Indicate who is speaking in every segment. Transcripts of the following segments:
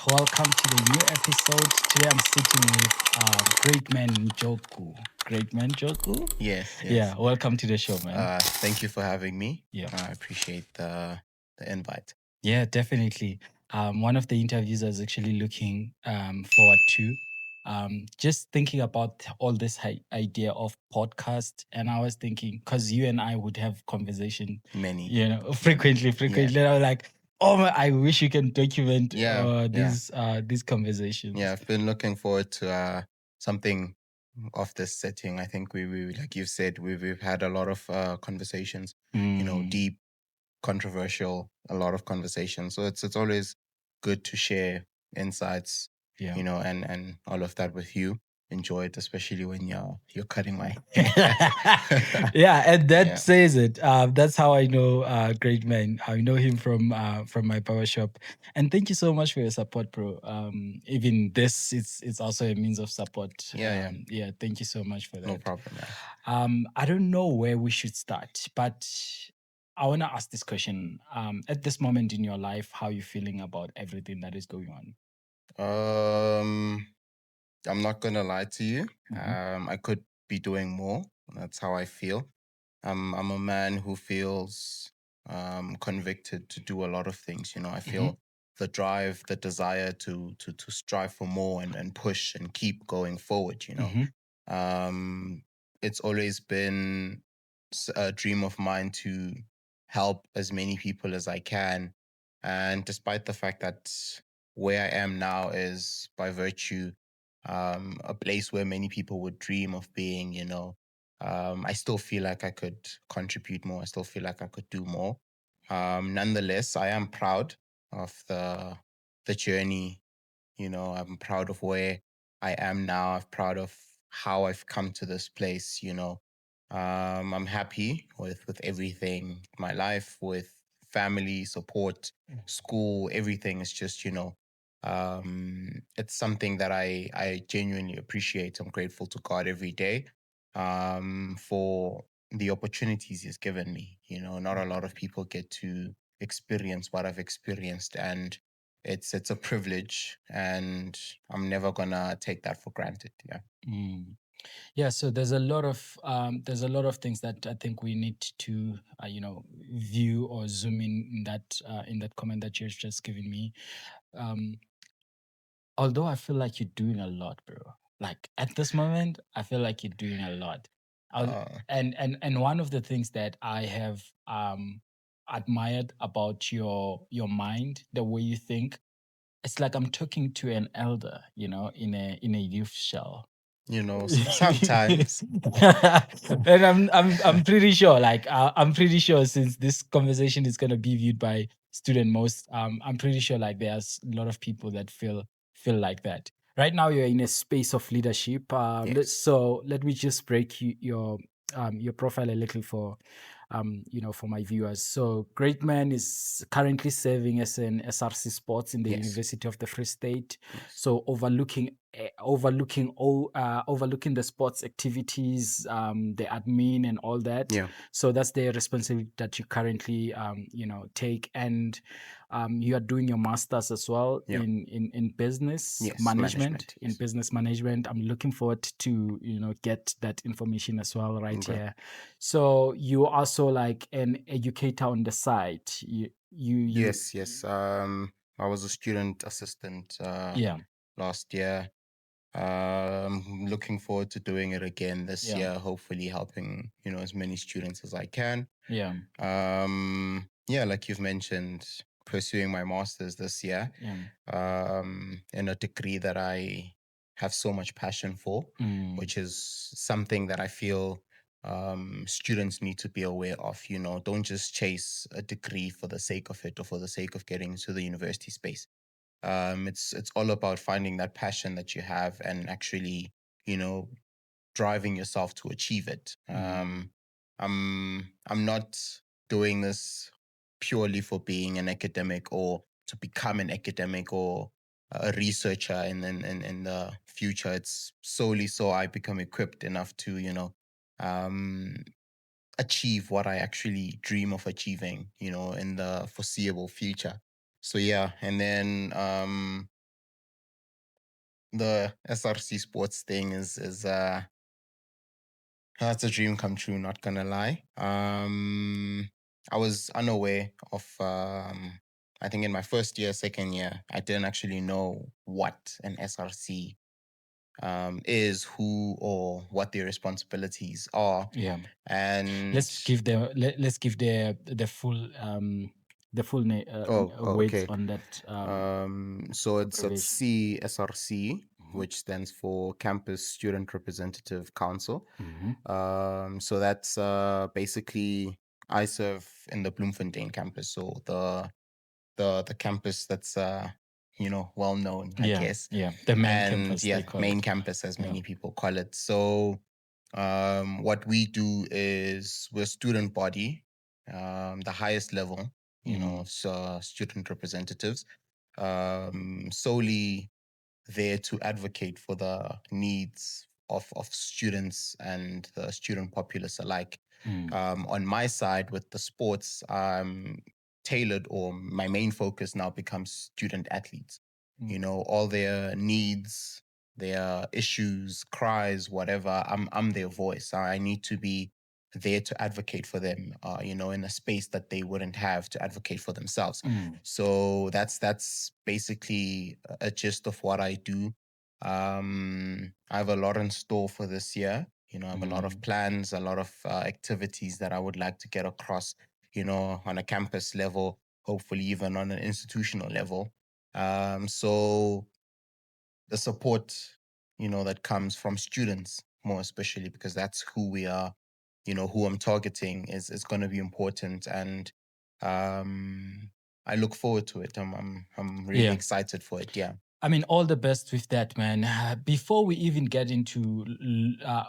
Speaker 1: welcome to the new episode. Today I'm sitting with Greatman Njoku. Greatman Njoku?
Speaker 2: Yes,
Speaker 1: Yeah,
Speaker 2: yes.
Speaker 1: welcome to the show, man.
Speaker 2: Thank you for having me.
Speaker 1: Yeah.
Speaker 2: I appreciate the invite.
Speaker 1: Yeah, definitely. One of the interviews I was actually looking forward to. Just thinking about all this idea of podcast, and I was thinking because you and I would have conversation,
Speaker 2: Many.
Speaker 1: frequently. And I was like, oh my, I wish you can document
Speaker 2: Yeah.
Speaker 1: these conversations.
Speaker 2: Yeah, I've been looking forward to something of this setting. I think we like you said, we've had a lot of conversations, deep, controversial, a lot of conversations. So it's always good to share insights,
Speaker 1: Yeah.
Speaker 2: and all of that with you. Enjoy it, especially when you're cutting my
Speaker 1: Yeah, and that
Speaker 2: Yeah.
Speaker 1: says it. That's how I know Greatman. I know him from my power shop. And thank you so much for your support, bro. Even this, it's also a means of support.
Speaker 2: Yeah.
Speaker 1: Yeah. Thank you so much for that.
Speaker 2: No problem. Yeah.
Speaker 1: I don't know where we should start, but I want to ask this question. At this moment in your life, how are you feeling about everything that is going on?
Speaker 2: I'm not gonna lie to you.
Speaker 1: Mhm.
Speaker 2: I could be doing more. That's how I feel. I'm a man who feels convicted to do a lot of things. I feel the drive, the desire to strive for more and push and keep going forward. It's always been a dream of mine to help as many people as I can. And despite the fact that where I am now is by virtue a place where many people would dream of being, I still feel like I could contribute more. I still feel like I could do more. Nonetheless, I am proud of the journey. I'm proud of where I am now. I'm proud of how I've come to this place. I'm happy with everything, my life, with family support, school, everything is just, it's something that I genuinely appreciate. I'm grateful to God every day for the opportunities He's given me. Not a lot of people get to experience what I've experienced, and it's a privilege, and I'm never gonna take that for granted. Yeah.
Speaker 1: Yeah, so there's a lot of things that I think we need to view or zoom in that comment that you've just given me. Um, although I feel like you're doing a lot, bro. Like at this moment, I feel like you're doing a lot. And one of the things that I have admired about your mind, the way you think, it's like I'm talking to an elder, in a youth shell.
Speaker 2: Sometimes.
Speaker 1: And I'm pretty sure, like I'm pretty sure, since this conversation is gonna be viewed by student most, I'm pretty sure like there's a lot of people that feel like that. Right now, you're in a space of leadership.
Speaker 2: Yes.
Speaker 1: So let me just break your profile a little for my viewers. So Greatman is currently serving as an SRC Sports in the
Speaker 2: Yes.
Speaker 1: University of the Free State.
Speaker 2: Yes.
Speaker 1: So overlooking the sports activities, the admin and all that.
Speaker 2: Yeah.
Speaker 1: So that's the responsibility that you currently take, and you are doing your masters as well
Speaker 2: Yeah.
Speaker 1: in business
Speaker 2: Yes.
Speaker 1: management. In
Speaker 2: Yes.
Speaker 1: business management, I'm looking forward to get that information as well right
Speaker 2: Okay.
Speaker 1: here. So you also like an educator on the side. You
Speaker 2: Yes. I was a student assistant
Speaker 1: yeah.
Speaker 2: last year. Looking forward to doing it again this
Speaker 1: Yeah.
Speaker 2: year, hopefully helping, as many students as I can.
Speaker 1: Yeah.
Speaker 2: Yeah, like you've mentioned, pursuing my master's this year,
Speaker 1: Yeah.
Speaker 2: in a degree that I have so much passion for, which is something that I feel students need to be aware of. Don't just chase a degree for the sake of it or for the sake of getting to the university space. It's all about finding that passion that you have and actually, driving yourself to achieve it. I'm not doing this purely for being an academic or to become an academic or a researcher in the future. It's solely so I become equipped enough to, um, achieve what I actually dream of achieving, in the foreseeable future. So yeah, and then the SRC sports thing is that's a dream come true, not gonna lie. I was unaware of I think in my first year, second year, I didn't actually know what an SRC is, who or what their responsibilities are.
Speaker 1: Yeah.
Speaker 2: And
Speaker 1: Let's give the the full weights
Speaker 2: okay.
Speaker 1: on that
Speaker 2: So it's at
Speaker 1: abbreviation.
Speaker 2: CSRC,
Speaker 1: Mhm.
Speaker 2: which stands for Campus Student Representative Council.
Speaker 1: Mhm.
Speaker 2: So that's basically I serve in the Bloemfontein campus, so the campus that's well known, I
Speaker 1: Yeah,
Speaker 2: guess,
Speaker 1: yeah. The main
Speaker 2: and
Speaker 1: campus, they
Speaker 2: yeah,
Speaker 1: call
Speaker 2: main
Speaker 1: it.
Speaker 2: campus as
Speaker 1: Yeah.
Speaker 2: many people call it. So what we do is we're student body, the highest level,
Speaker 1: Mm,
Speaker 2: of student representatives, solely there to advocate for the needs of students and the student populace alike.
Speaker 1: mm,
Speaker 2: On my side, with the sports, tailored, or my main focus now becomes student athletes.
Speaker 1: mm,
Speaker 2: All their needs, their issues, cries, whatever. I'm their voice. I need to be there to advocate for them. In a space that they wouldn't have to advocate for themselves.
Speaker 1: mm,
Speaker 2: So that's basically a gist of what I do. I have a lot in store for this year. I have a lot of
Speaker 1: mm.
Speaker 2: plans, a lot of activities that I would like to get across, on a campus level, hopefully even on an institutional level. So the support, that comes from students, more especially because that's who we are, who I'm targeting is going to be important. And um, I look forward to it. I'm really
Speaker 1: Yeah.
Speaker 2: excited for it. Yeah.
Speaker 1: I mean, all the best with that, man. Before we even get into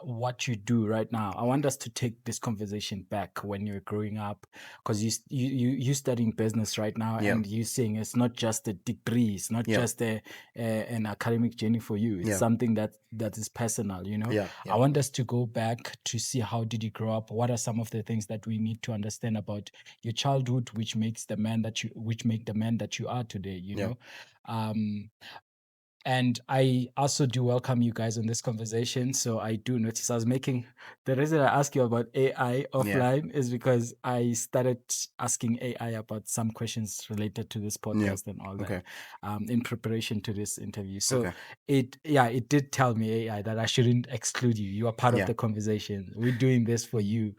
Speaker 1: what you do right now, I want us to take this conversation back when you're growing up, because you studying business right now,
Speaker 2: Yeah.
Speaker 1: and you saying it's not just a degree, it's not
Speaker 2: Yeah.
Speaker 1: just an academic journey for you. It's
Speaker 2: Yeah.
Speaker 1: something that is personal.
Speaker 2: Yeah.
Speaker 1: I
Speaker 2: Yeah.
Speaker 1: want us to go back to see how did you grow up. What are some of the things that we need to understand about your childhood, which makes which make the man that you are today.
Speaker 2: Yeah.
Speaker 1: Um, and I also do welcome you guys on this conversation. So I do notice I was making the reason I ask you about AI
Speaker 2: Yeah.
Speaker 1: offline is because I started asking AI about some questions related to this
Speaker 2: Yeah.
Speaker 1: podcast and all that
Speaker 2: Okay.
Speaker 1: in preparation to this interview. So
Speaker 2: Okay.
Speaker 1: it did tell me AI that I shouldn't exclude you. You are part of
Speaker 2: Yeah.
Speaker 1: the conversation. We're doing this for you.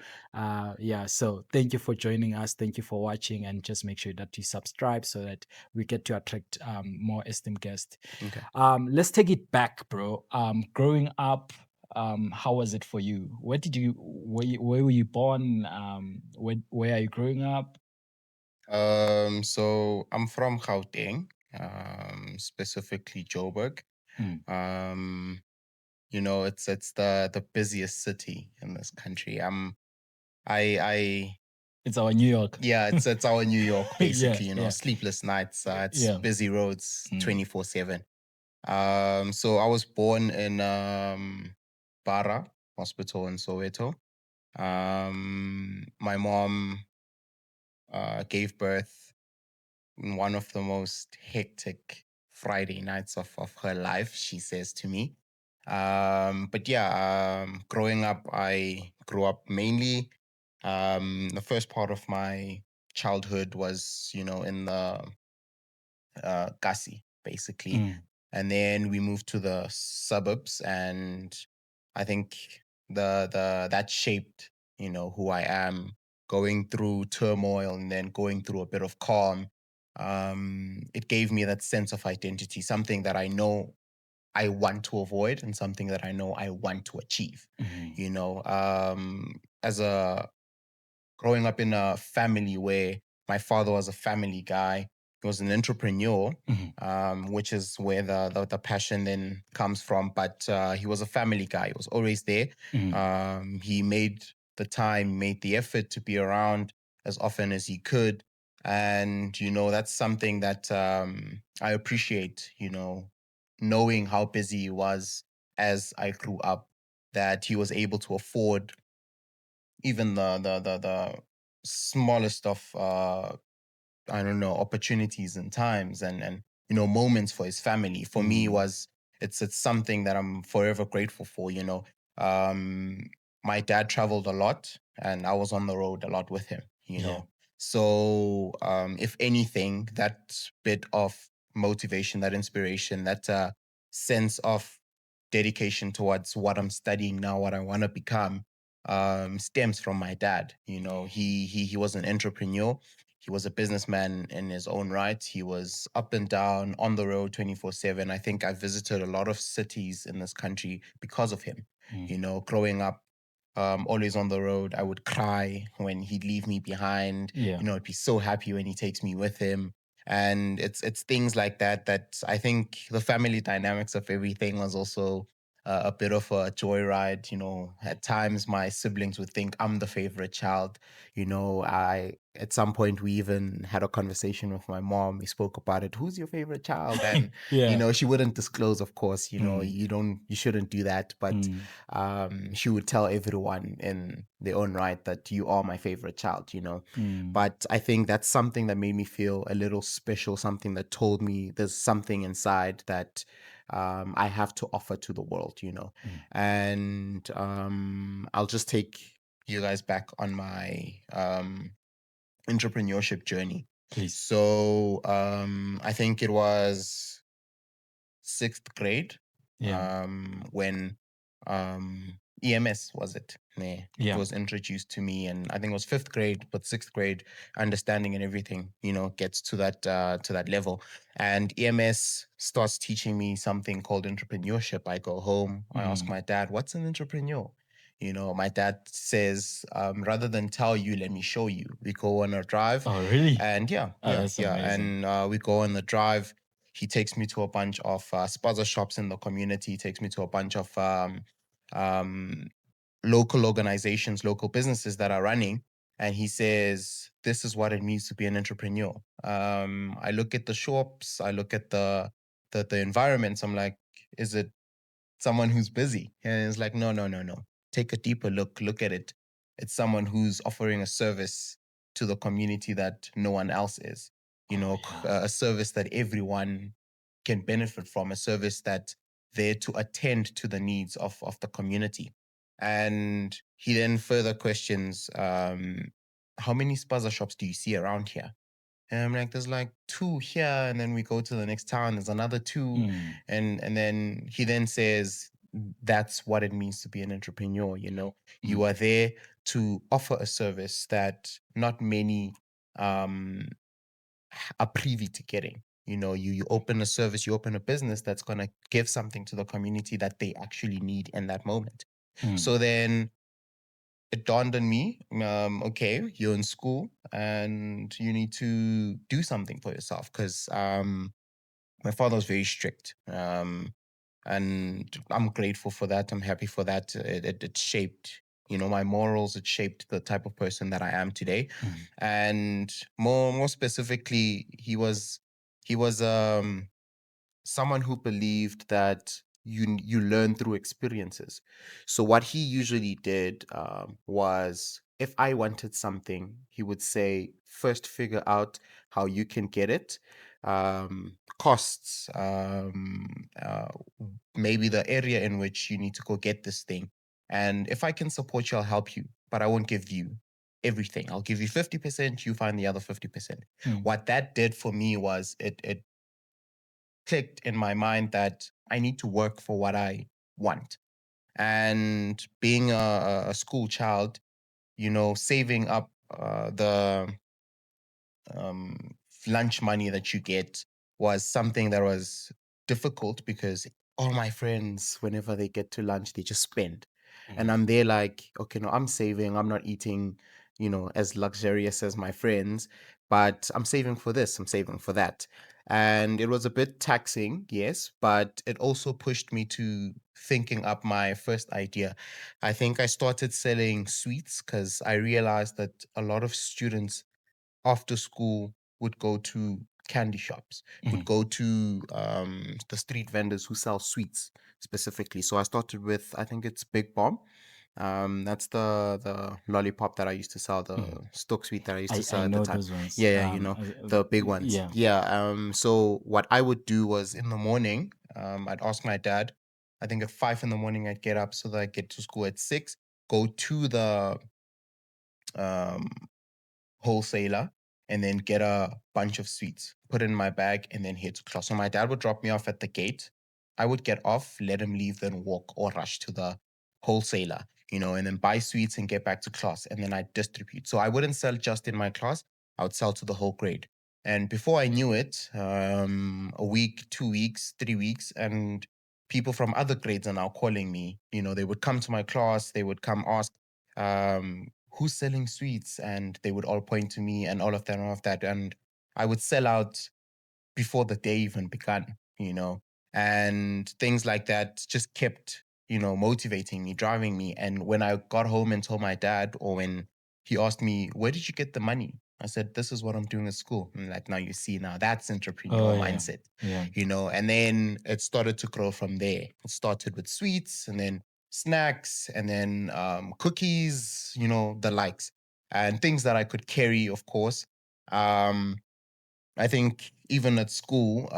Speaker 1: So thank you for joining us. Thank you for watching, and just make sure that you subscribe so that we get to attract more esteemed guests.
Speaker 2: Okay.
Speaker 1: Let's take it back, bro. Growing up, how was it for you? Where were you born? Where are you growing up?
Speaker 2: So I'm from Gauteng, specifically Joburg.
Speaker 1: Mm,
Speaker 2: Um, it's the busiest city in this country. I
Speaker 1: it's our New York.
Speaker 2: Yeah, it's our New York
Speaker 1: Yeah,
Speaker 2: basically.
Speaker 1: yeah,
Speaker 2: Sleepless nights. It's
Speaker 1: yeah.
Speaker 2: busy roads,
Speaker 1: Mm,
Speaker 2: 24/7. So I was born in Bara Hospital in Soweto. My mom gave birth in one of the most hectic Friday nights of her life, she says to me. But yeah, growing up, I grew up mainly. The first part of my childhood was, in the Gussie, basically.
Speaker 1: mm,
Speaker 2: And then we moved to the suburbs, and I think the that shaped, who I am, going through turmoil and then going through a bit of calm. It gave me that sense of identity, something that I know I want to avoid and something that I know I want to achieve.
Speaker 1: mm,
Speaker 2: As a growing up in a family where my father was a family guy, he was an entrepreneur,
Speaker 1: mm,
Speaker 2: which is where the passion then comes from. But he was a family guy. He was always there.
Speaker 1: mm,
Speaker 2: He made the time, made the effort to be around as often as he could. And, that's something that I appreciate, knowing how busy he was as I grew up, that he was able to afford even the smallest of I don't know, opportunities and times and moments for his family. For me
Speaker 1: mm,
Speaker 2: was it's something that I'm forever grateful for. Um, my dad traveled a lot, and I was on the road a lot with him.
Speaker 1: Yeah.
Speaker 2: So if anything, that bit of motivation, that inspiration, that sense of dedication towards what I'm studying now, what I want to become, stems from my dad. He was an entrepreneur. He was a businessman in his own right. He was up and down on the road 24/7. I think I visited a lot of cities in this country because of him.
Speaker 1: Mm.
Speaker 2: Growing up, always on the road, I would cry when he'd leave me behind.
Speaker 1: Yeah.
Speaker 2: I'd be so happy when he takes me with him. And it's things like that that I think the family dynamics of everything was also a bit of a joyride. At times my siblings would think I'm the favorite child. I at some point we even had a conversation with my mom. We spoke about it. Who's your favorite child? And
Speaker 1: Yeah.
Speaker 2: she wouldn't disclose, of course.
Speaker 1: Mm.
Speaker 2: You shouldn't do that. But
Speaker 1: Mm.
Speaker 2: she would tell everyone in their own right that you are my favorite child.
Speaker 1: Mm.
Speaker 2: But I think that's something that made me feel a little special. Something that told me there's something inside that I have to offer to the world.
Speaker 1: Mm.
Speaker 2: And I'll just take you guys back on my entrepreneurship journey.
Speaker 1: Please.
Speaker 2: So I think it was sixth grade
Speaker 1: Yeah.
Speaker 2: when EMS was it? Yeah, it
Speaker 1: Yeah.
Speaker 2: was introduced to me, and I think it was fifth grade, but sixth grade understanding and everything, gets to that level. And EMS starts teaching me something called entrepreneurship. I go home, I ask
Speaker 1: Mm.
Speaker 2: my dad, "What's an entrepreneur?" My dad says, rather than tell you, let me show you. We go on a drive,
Speaker 1: Oh, really?
Speaker 2: and yeah,
Speaker 1: Oh,
Speaker 2: yeah,
Speaker 1: that's
Speaker 2: yeah,
Speaker 1: amazing.
Speaker 2: and we go on the drive. He takes me to a bunch of spaza shops in the community. He takes me to a bunch of um, local organizations, local businesses that are running. And he says, this is what it means to be an entrepreneur. I look at the shops, I look at the environments. I'm like, is it someone who's busy? And it's like, no, no, no, no. Take a deeper look at it. It's someone who's offering a service to the community that no one else is.
Speaker 1: Oh, yeah.
Speaker 2: A service that everyone can benefit from, a service that there to attend to the needs of the community. And he then further questions, how many spaza shops do you see around here? And I'm like, there's like two here, and then we go to the next town. There's another two,
Speaker 1: Mm.
Speaker 2: and then he then says, that's what it means to be an entrepreneur. You
Speaker 1: Mm.
Speaker 2: are there to offer a service that not many um, are privy to getting. You open a service, you open a business that's gonna give something to the community that they actually need in that moment.
Speaker 1: Mm.
Speaker 2: So then it dawned on me, okay, you're in school and you need to do something for yourself because my father was very strict. And I'm grateful for that. I'm happy for that. It shaped, my morals. It shaped the type of person that I am today.
Speaker 1: Mm.
Speaker 2: And more specifically, he was someone who believed that you learn through experiences. So what he usually did was, if I wanted something, he would say, first figure out how you can get it, costs, maybe the area in which you need to go get this thing. And if I can support you, I'll help you, but I won't give you everything. I'll give you 50%, you find the other 50%.
Speaker 1: Mm.
Speaker 2: What that did for me was it clicked in my mind that I need to work for what I want. And being a school child, saving up the um, lunch money that you get was something that was difficult because all my friends, whenever they get to lunch, they just spend. And
Speaker 1: Mm.
Speaker 2: I'm there like, okay, no, I'm saving. I'm not eating, as luxurious as my friends, but I'm saving for this, I'm saving for that. And it was a bit taxing, yes, but it also pushed me to thinking up my first idea. I think I started selling sweets because I realized that a lot of students after school would go to candy shops, would
Speaker 1: Mm.
Speaker 2: go to the street vendors who sell sweets specifically. So I started with, I think it's Big Bomb. That's the lollipop that I used to sell, the
Speaker 1: Mm.
Speaker 2: stock sweet that I used to
Speaker 1: I
Speaker 2: sell at the
Speaker 1: know
Speaker 2: time.
Speaker 1: those ones.
Speaker 2: Yeah, yeah, the big ones.
Speaker 1: Yeah.
Speaker 2: Yeah. So what I would do was in the morning, I'd ask my dad. I think at 5 in the morning I'd get up so that I get to school at 6, go to the um, wholesaler, and then get a bunch of sweets, put it in my bag, and then head to class. So my dad would drop me off at the gate. I would get off, let him leave, then walk or rush to the wholesaler, and then buy sweets and get back to class. And then I distribute. So I wouldn't sell just in my class, I would sell to the whole grade. And before I knew it, a week, 2 weeks, 3 weeks, and people from other grades are now calling me. They would come to my class, they would come ask, who's selling sweets? And they would all point to me and all of that and all of that. And I would sell out before the day even begun. And things like that just kept, motivating me, driving me. And when I got home and told my dad, or when he asked me, where did you get the money? I said, this is what I'm doing at school. And like, now you see, now that's
Speaker 1: Oh
Speaker 2: entrepreneurial
Speaker 1: yeah,
Speaker 2: mindset,
Speaker 1: yeah,
Speaker 2: and then it started to grow from there. It started with sweets and then snacks and then cookies, the likes, and things that I could carry, of course. Um, I think even at school,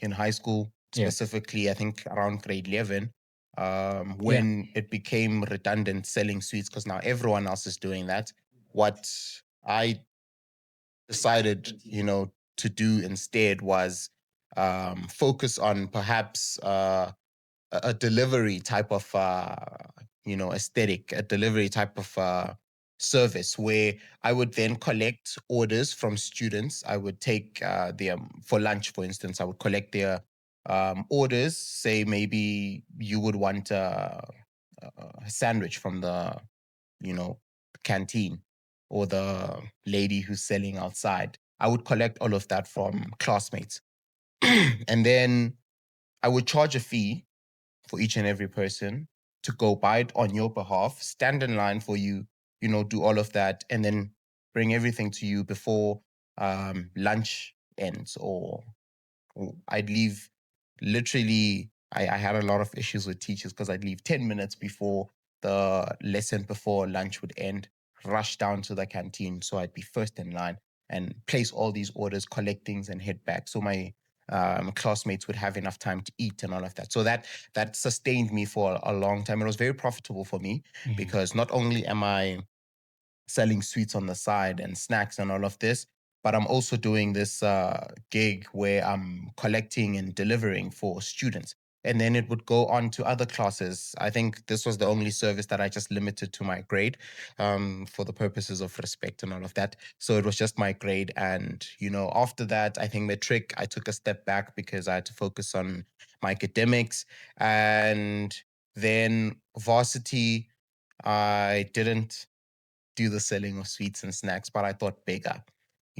Speaker 2: in high school
Speaker 1: yeah.
Speaker 2: specifically, I think around grade 11,
Speaker 1: Yeah.
Speaker 2: when it became redundant selling sweets, because now everyone else is doing that. What I decided, to do instead was focus on perhaps a delivery type of aesthetic, a delivery type of service where I would then collect orders from students. I would take their for lunch, for instance. I would collect their orders. Say maybe you would want a sandwich from the canteen, or the lady who's selling outside. I would collect all of that from classmates, and then I would charge a fee for each and every person to go buy it on your behalf, stand in line for you, do all of that, and then bring everything to you before lunch ends. Or I'd leave literally. I had a lot of issues with teachers because I'd leave 10 minutes before the lesson, before lunch would end, rush down to the canteen. So I'd be first in line and place all these orders, collect things, and head back. So my classmates would have enough time to eat and all of that. So that sustained me for a long time. It was very profitable for me
Speaker 1: Mhm.
Speaker 2: because not only am I selling sweets on the side and snacks and all of this. But I'm also doing this gig where I'm collecting and delivering for students. And then it would go on to other classes. I think this was the only service that I just limited to my grade, for the purposes of respect and all of that. So it was just my grade. And, after that, I think matric, I took a step back because I had to focus on my academics. And then varsity, I didn't do the selling of sweets and snacks, but I thought bigger.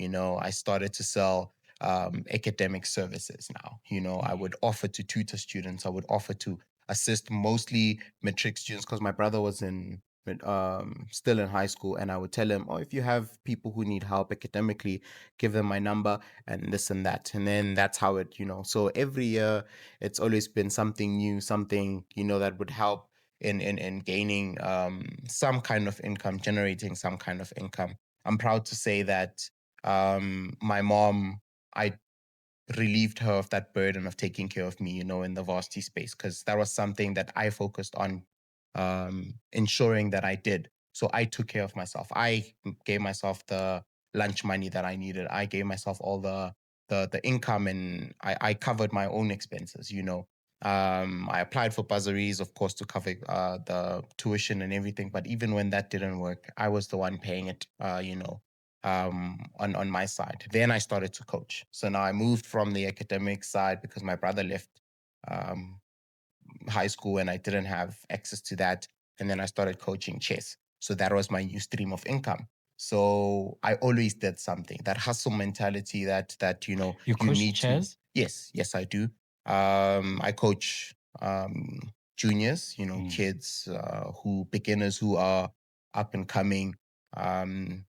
Speaker 2: I started to sell academic services now. I would offer to tutor students, I would offer to assist mostly matric students because my brother was still in high school, and I would tell him, oh, if you have people who need help academically, give them my number and this and that. And then that's how so every year it's always been something new, something, that would help in gaining some kind of income, generating some kind of income. I'm proud to say that my mom, I relieved her of that burden of taking care of me, in the varsity space, because that was something that I focused on ensuring that I did. So I took care of myself. I gave myself the lunch money that I needed. I gave myself all the income, and I covered my own expenses. I applied for bursaries, of course, to cover the tuition and everything. But even when that didn't work, I was the one paying it. On my side. Then I started to coach. So now I moved from the academic side because my brother left um, high school and I didn't have access to that. And then I started coaching chess. So that was my new stream of income. So I always did something. That hustle mentality, that
Speaker 1: You
Speaker 2: you
Speaker 1: coach
Speaker 2: need to.
Speaker 1: chess?
Speaker 2: Yes, I do. I coach juniors,
Speaker 1: Mm.
Speaker 2: kids, who beginners who are up and coming,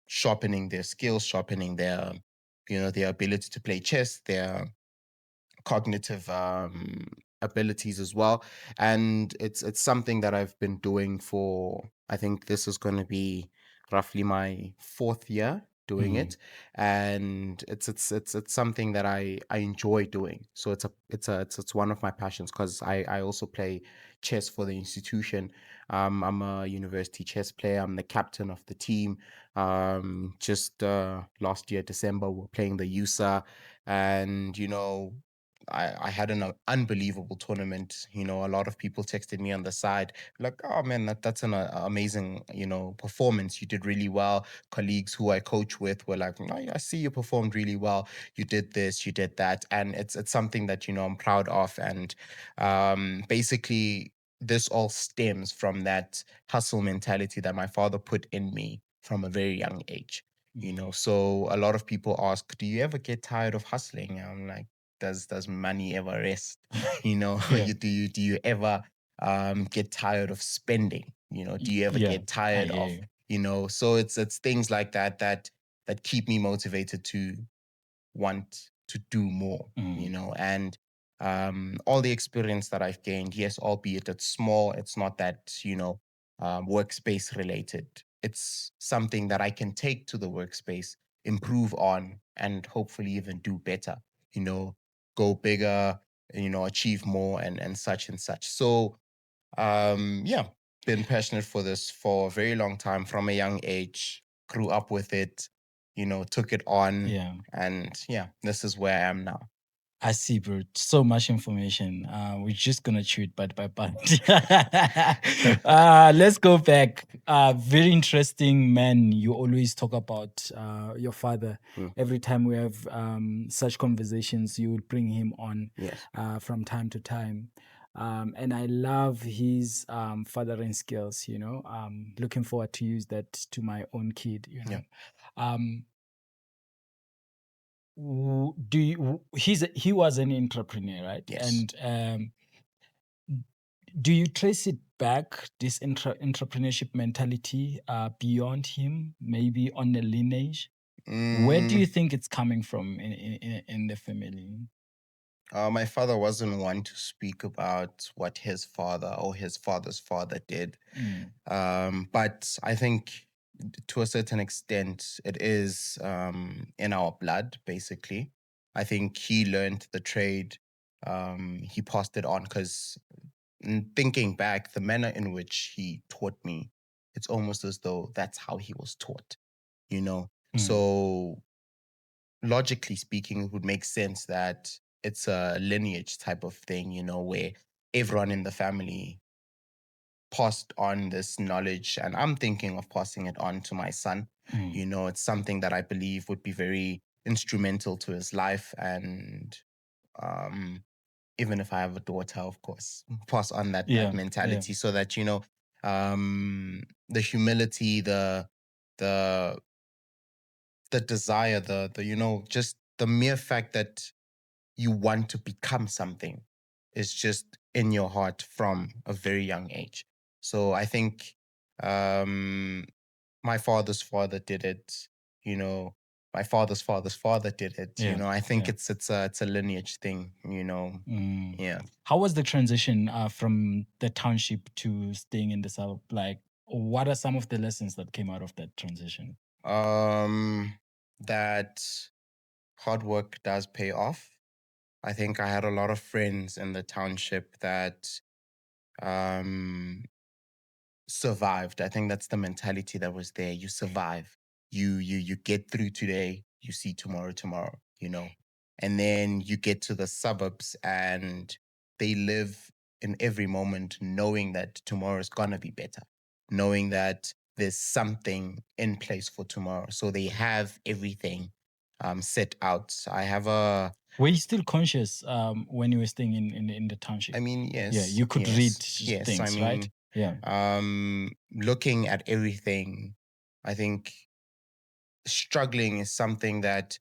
Speaker 2: sharpening their skills, sharpening their ability to play chess, their cognitive abilities as well. And it's something that I've been doing for, I think this is going to be roughly my fourth year. doing
Speaker 1: Mm.
Speaker 2: it, and it's something that I enjoy doing. So it's one of my passions, because I also play chess for the institution. I'm a university chess player. I'm the captain of the team. Just last year December, we were playing the USA, and I had an unbelievable tournament. A lot of people texted me on the side, like, "Oh man, that's an amazing, performance. You did really well." Colleagues who I coach with were like, "Oh, yeah, I see you performed really well. You did this, you did that," and it's something that I'm proud of. And basically, this all stems from that hustle mentality that my father put in me from a very young age.
Speaker 1: Mm.
Speaker 2: So a lot of people ask, "Do you ever get tired of hustling?" I'm like, does money ever rest?
Speaker 1: Yeah.
Speaker 2: Do you ever get tired of spending? Do you ever
Speaker 1: Yeah.
Speaker 2: get
Speaker 1: I
Speaker 2: tired
Speaker 1: hear
Speaker 2: of
Speaker 1: you.
Speaker 2: so it's things like that keep me motivated to want to do more,
Speaker 1: Mm.
Speaker 2: and all the experience that I've gained, yes, albeit it's small, it's not that, workspace related. It's something that I can take to the workspace, improve on, and hopefully even do better, you know, go bigger, achieve more, and such and such. So, yeah, been passionate for this for a very long time from a young age, grew up with it, took it on,
Speaker 1: Yeah.
Speaker 2: and yeah, this is where I am now.
Speaker 1: I see, bro. So much information. We're just gonna chew it bit by bit. Let's go back. Very interesting, man. You always talk about your father.
Speaker 2: Mm,
Speaker 1: Every time we have such conversations, you would bring him on
Speaker 2: yes.
Speaker 1: from time to time. And I love his fathering skills. Looking forward to use that to my own kid.
Speaker 2: Yeah.
Speaker 1: Um, do you he was an entrepreneur, right?
Speaker 2: Yes.
Speaker 1: And do you trace it back, this entrepreneurship mentality, beyond him, maybe on the lineage? Where do
Speaker 2: Mm,
Speaker 1: you think it's coming from in the family?
Speaker 2: my father wasn't one to speak about what his father or his father's father did.
Speaker 1: Mm.
Speaker 2: But I think to a certain extent, it is in our blood, basically. I think he learned the trade. He passed it on, because thinking back, the manner in which he taught me, it's almost as though that's how he was taught, you know?
Speaker 1: Mm.
Speaker 2: So logically speaking, it would make sense that it's a lineage type of thing, where everyone in the family passed on this knowledge. And I'm thinking of passing it on to my son.
Speaker 1: Mm.
Speaker 2: It's something that I believe would be very instrumental to his life. And um, even if I have a daughter, of course, pass on that
Speaker 1: Yeah, yeah,
Speaker 2: mentality, so that, the humility, the the desire, the just the mere fact that you want to become something is just in your heart from a very young age. So I think um, my father's father did it. You know, my father's father's father did it.
Speaker 1: yeah,
Speaker 2: I think
Speaker 1: yeah.
Speaker 2: it's a lineage thing.
Speaker 1: Mm.
Speaker 2: Yeah.
Speaker 1: How was the transition from the township to staying in the south? Like, what are some of the lessons that came out of that transition?
Speaker 2: That hard work does pay off. I think I had a lot of friends in the township that um survived. I think that's the mentality that was there. You survive. You get through today, you see tomorrow. And then you get to the suburbs, and they live in every moment knowing that tomorrow is gonna be better, knowing that there's something in place for tomorrow. So they have everything set out.
Speaker 1: Were you still conscious when you were staying in the
Speaker 2: I
Speaker 1: township?
Speaker 2: mean,
Speaker 1: Yeah,
Speaker 2: yes,
Speaker 1: you could read
Speaker 2: yes, yes. I
Speaker 1: things, right?
Speaker 2: mean,
Speaker 1: Yeah.
Speaker 2: looking at everything, I think struggling is something that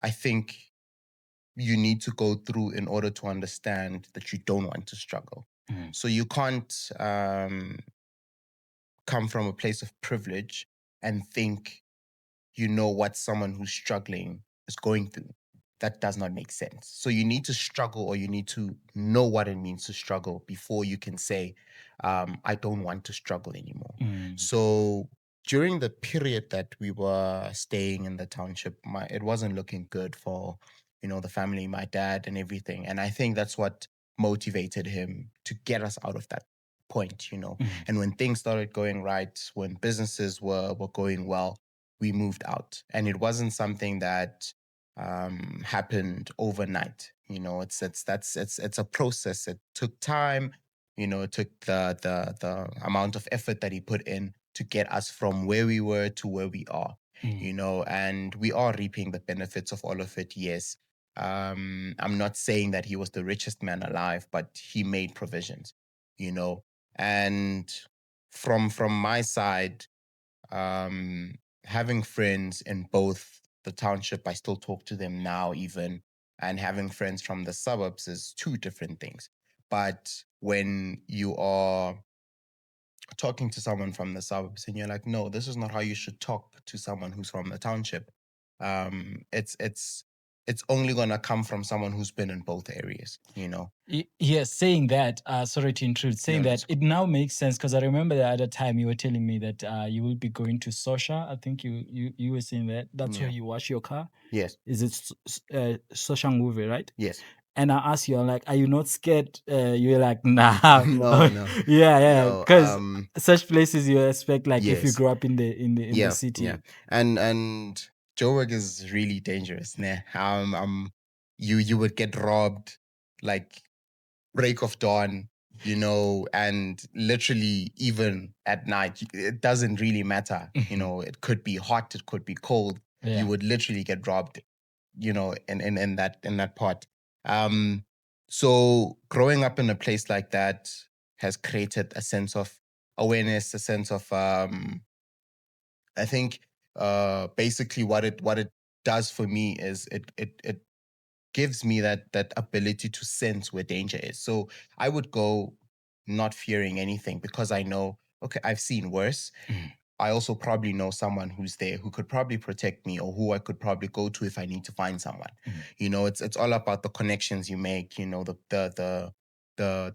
Speaker 2: I think you need to go through in order to understand that you don't want to struggle.
Speaker 1: Mm.
Speaker 2: So you can't come from a place of privilege and think you know what someone who's struggling is going through. That does not make sense. So you need to struggle, or you need to know what it means to struggle before you can say, I don't want to struggle anymore.
Speaker 1: Mm.
Speaker 2: So during the period that we were staying in the township, it wasn't looking good for, the family, my dad and everything. And I think that's what motivated him to get us out of that point.
Speaker 1: Mm,
Speaker 2: And when things started going right, when businesses were going well, we moved out. And it wasn't something that happened overnight. It's a process. It took time. It took the amount of effort that he put in to get us from where we were to where we are.
Speaker 1: mm,
Speaker 2: And we are reaping the benefits of all of it. Yes. I'm not saying that he was the richest man alive, but he made provisions, you know. And from my side, um, having friends in both the township, I still talk to them now, even, and having friends from the suburbs is two different things. But when you are talking to someone from the suburbs and you're like, no, this is not how you should talk to someone who's from the township, it's only gonna come from someone who's been in both areas.
Speaker 1: Yes, saying that, sorry to intrude, saying
Speaker 2: No,
Speaker 1: that
Speaker 2: that's
Speaker 1: it now makes sense because I remember the other time you were telling me that you will be going to Sosha. I think you were saying that that's where
Speaker 2: yeah.
Speaker 1: you wash your car.
Speaker 2: Yes.
Speaker 1: Is it Sosha Nguve, right?
Speaker 2: Yes.
Speaker 1: And I asked you, I'm like, are you not scared? You're like, nah.
Speaker 2: No, no,
Speaker 1: Yeah, yeah.
Speaker 2: no.
Speaker 1: Because such places you expect, like, if you
Speaker 2: Yes.
Speaker 1: grew up in the
Speaker 2: Yeah, yeah.
Speaker 1: city.
Speaker 2: And Joburg is really dangerous, nah. You would get robbed like break of dawn, and literally even at night, it doesn't really matter. It could be hot, it could be cold. You
Speaker 1: Yeah.
Speaker 2: would literally get robbed, in that part. Um, so growing up in a place like that has created a sense of awareness, a sense of I think basically what it does for me is it gives me that ability to sense where danger is. So I would go not fearing anything because I know, okay, I've seen worse.
Speaker 1: Mm,
Speaker 2: I also probably know someone who's there who could probably protect me or who I could probably go to if I need to find someone.
Speaker 1: mm,
Speaker 2: It's all about the connections you make, the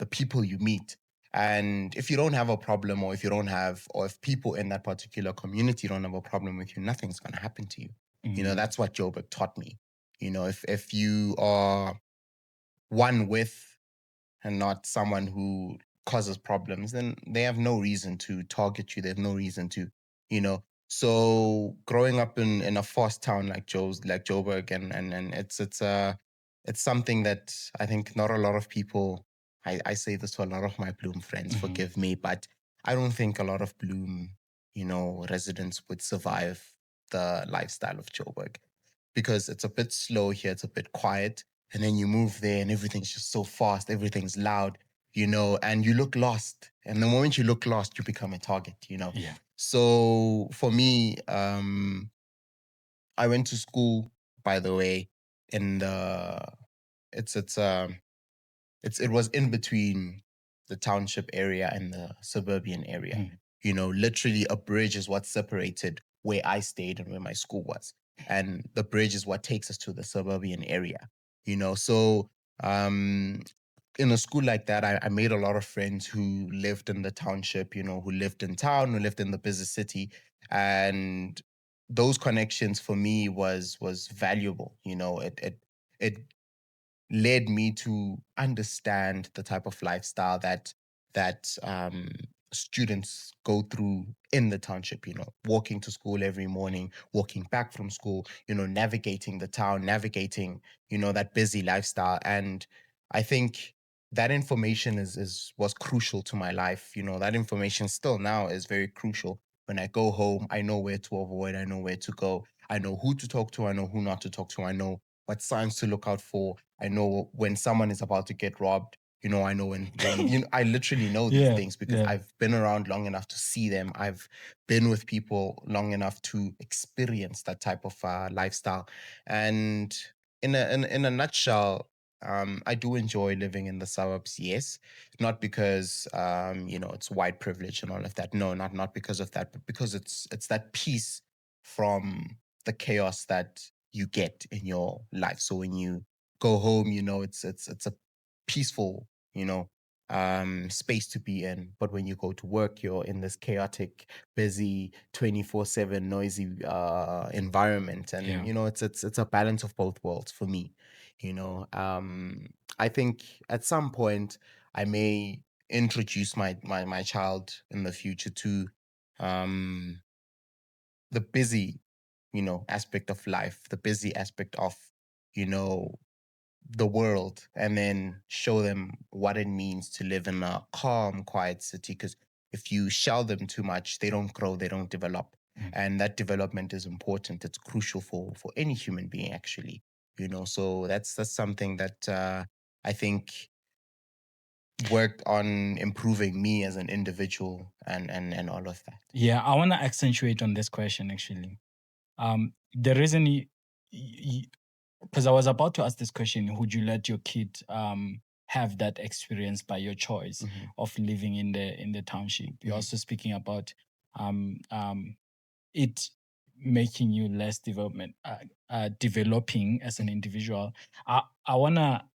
Speaker 2: people you meet. And if you don't have a problem, or if people in that particular community don't have a problem with you, nothing's gonna happen to you.
Speaker 1: mm,
Speaker 2: That's what Joburg taught me. If you are one with and not someone who causes problems, then they have no reason to target you. They have no reason to, you know. So growing up in a fast town like Joburg, and it's something that I think not a lot of people. I say this to a lot of my Bloom friends.
Speaker 1: mhm.
Speaker 2: Forgive me, but I don't think a lot of Bloom, residents would survive the lifestyle of Joburg because it's a bit slow here. It's a bit quiet, and then you move there and everything's just so fast, everything's loud, and you look lost. And the moment you look lost, you become a target.
Speaker 1: Yeah.
Speaker 2: So for me, I went to school, by the way, in the it was in between the township area and the suburban area.
Speaker 1: Mm,
Speaker 2: Literally a bridge is what separated where I stayed and where my school was. And the bridge is what takes us to the suburban area. So um in a school like that, I made a lot of friends who lived in the township, who lived in town, who lived in the busy city. And those connections for me was valuable. It led me to understand the type of lifestyle that students go through in the township. Walking to school every morning, walking back from school. Navigating the town, navigating that busy lifestyle. And I think that information was crucial to my life. That information still now is very crucial. When I go home, I know where to avoid, I know where to go, I know who to talk to, I know who not to talk to, I know what signs to look out for. I know when someone is about to get robbed. I know when I literally know these
Speaker 1: Yeah.
Speaker 2: things because
Speaker 1: Yeah.
Speaker 2: I've been around long enough to see them. I've been with people long enough to experience that type of lifestyle. And in a nutshell, I do enjoy living in the suburbs. Yes, not because it's white privilege and all of that. No, not because of that, but because it's that peace from the chaos that you get in your life. So when you go home, it's a peaceful, you know, space to be in. But when you go to work, you're in this chaotic, busy, 24/7, noisy environment. And
Speaker 1: Yeah.
Speaker 2: it's a balance of both worlds for me. You know, I think at some point I may introduce my child in the future to um the busy, aspect of life, the busy aspect of, you know, the world, and then show them what it means to live in a calm, quiet city. Because if you shell them too much, they don't grow, they don't develop.
Speaker 1: Mm.
Speaker 2: And that development is important. It's crucial for any human being, actually. So that's something that I think worked on improving me as an individual and all of that.
Speaker 1: Yeah, I want to accentuate on this question actually. The reason because I was about to ask this question, would you let your kid have that experience by your choice
Speaker 2: Mhm.
Speaker 1: of living in the township? You're
Speaker 2: Mhm.
Speaker 1: also speaking about um, um, it making you less developing as an individual. I wanna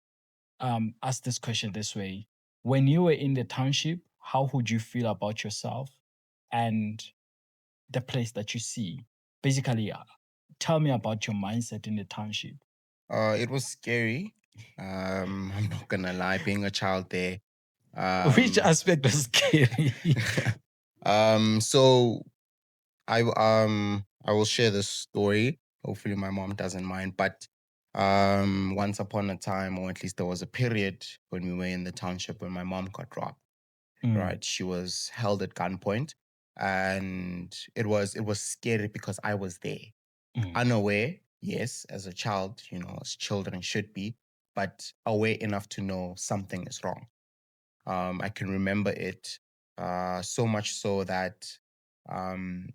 Speaker 1: ask this question this way: when you were in the township, how would you feel about yourself and the place that you see? Basically, tell me about your mindset in the township.
Speaker 2: It was scary. I'm not gonna lie, being a child there.
Speaker 1: Which
Speaker 2: Um,
Speaker 1: aspect was scary?
Speaker 2: so I will share this story. Hopefully, my mom doesn't mind. But once upon a time, or at least there was a period when we were in the township when my mom got robbed.
Speaker 1: Mm,
Speaker 2: Right, she was held at gunpoint, and it was scary because I was there,
Speaker 1: mm,
Speaker 2: unaware. Yes, as a child, as children should be, but aware enough to know something is wrong. I can remember it so much so that um,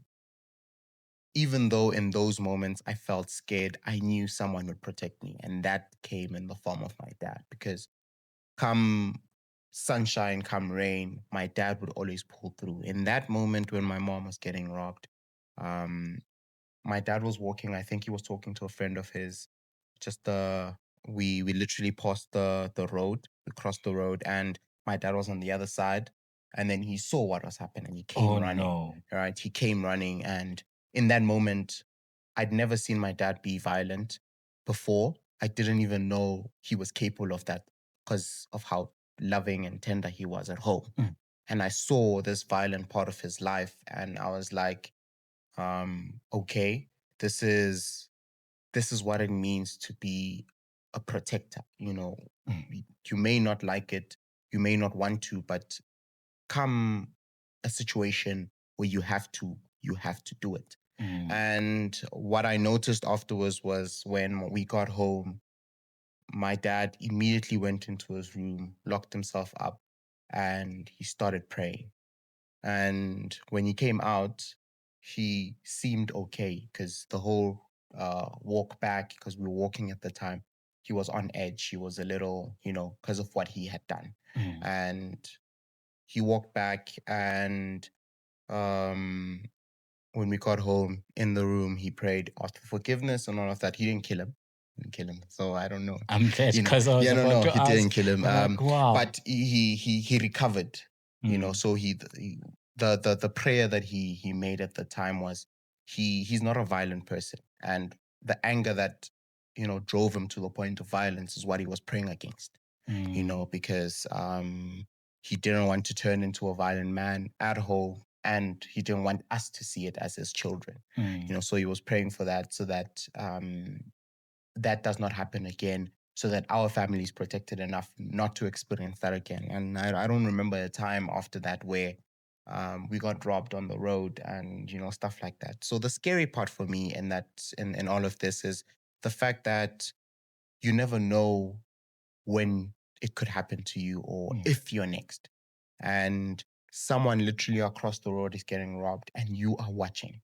Speaker 2: even though in those moments I felt scared, I knew someone would protect me. And that came in the form of my dad. Because come sunshine, come rain, my dad would always pull through. In that moment when my mom was getting robbed, um, my dad was walking. I think he was talking to a friend of his. Just we literally passed the road. We crossed the road, and my dad was on the other side. And then he saw what was happening. He came
Speaker 1: oh
Speaker 2: running.
Speaker 1: no.
Speaker 2: Right, he came running, and in that moment, I'd never seen my dad be violent before. I didn't even know he was capable of that because of how loving and tender he was at home.
Speaker 1: Mm,
Speaker 2: And I saw this violent part of his life, and I was like, okay, this is this is what it means to be a protector.
Speaker 1: mm,
Speaker 2: You may not like it, you may not want to, but come a situation where you have to do it.
Speaker 1: mm,
Speaker 2: And what I noticed afterwards was when we got home, my dad immediately went into his room, locked himself up, and he started praying. And when he came out, he seemed okay because the whole walk back, because we were walking at the time, he was on edge. He was a little, because of what he had done.
Speaker 1: mm,
Speaker 2: And he walked back, and um, when we got home in the room, he prayed, asked for forgiveness and all of that. He didn't kill him. He didn't kill him. So I don't know.
Speaker 1: I'm glad because I was
Speaker 2: Yeah, no,
Speaker 1: about
Speaker 2: no,
Speaker 1: to
Speaker 2: he didn't
Speaker 1: ask.
Speaker 2: kill him.
Speaker 1: I'm like, wow.
Speaker 2: But he recovered.
Speaker 1: Mm,
Speaker 2: So the prayer that he made at the time was he's not a violent person, and the anger that drove him to the point of violence is what he was praying against.
Speaker 1: mm,
Speaker 2: Because he didn't want to turn into a violent man at home, and he didn't want us to see it as his children.
Speaker 1: mm,
Speaker 2: So he was praying for that, so that that does not happen again, so that our family is protected enough not to experience that again. And I don't remember a time after that where we got robbed on the road and stuff like that. So the scary part for me in all of this is the fact that you never know when it could happen to you or
Speaker 1: mm,
Speaker 2: if you're next. And someone literally across the road is getting robbed and you are watching.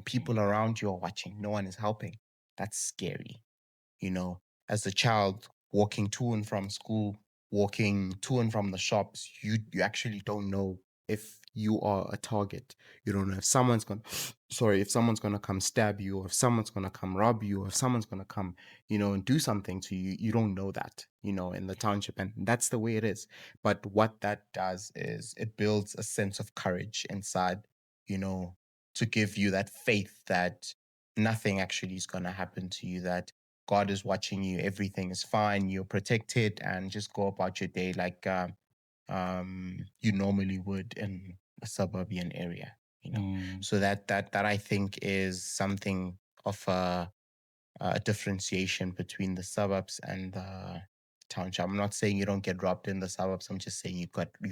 Speaker 2: People around you are watching. No one is helping. That's scary. You know, as a child walking to and from school, walking to and from the shops, you actually don't know if you are a target. You don't know if someone's going sorry, if someone's going to come stab you, or if someone's going to come rob you, or if someone's going to come, and do something to you. You don't know that, in the township, and that's the way it is. But what that does is it builds a sense of courage inside, you know, to give you that faith that nothing actually is going to happen to you, that God is watching you, everything is fine, you're protected, and just go about your day like you normally would in a suburban area.
Speaker 1: Mm.
Speaker 2: So that I think is something of a differentiation between the suburbs and the township. I'm not saying you don't get robbed in the suburbs. I'm just saying you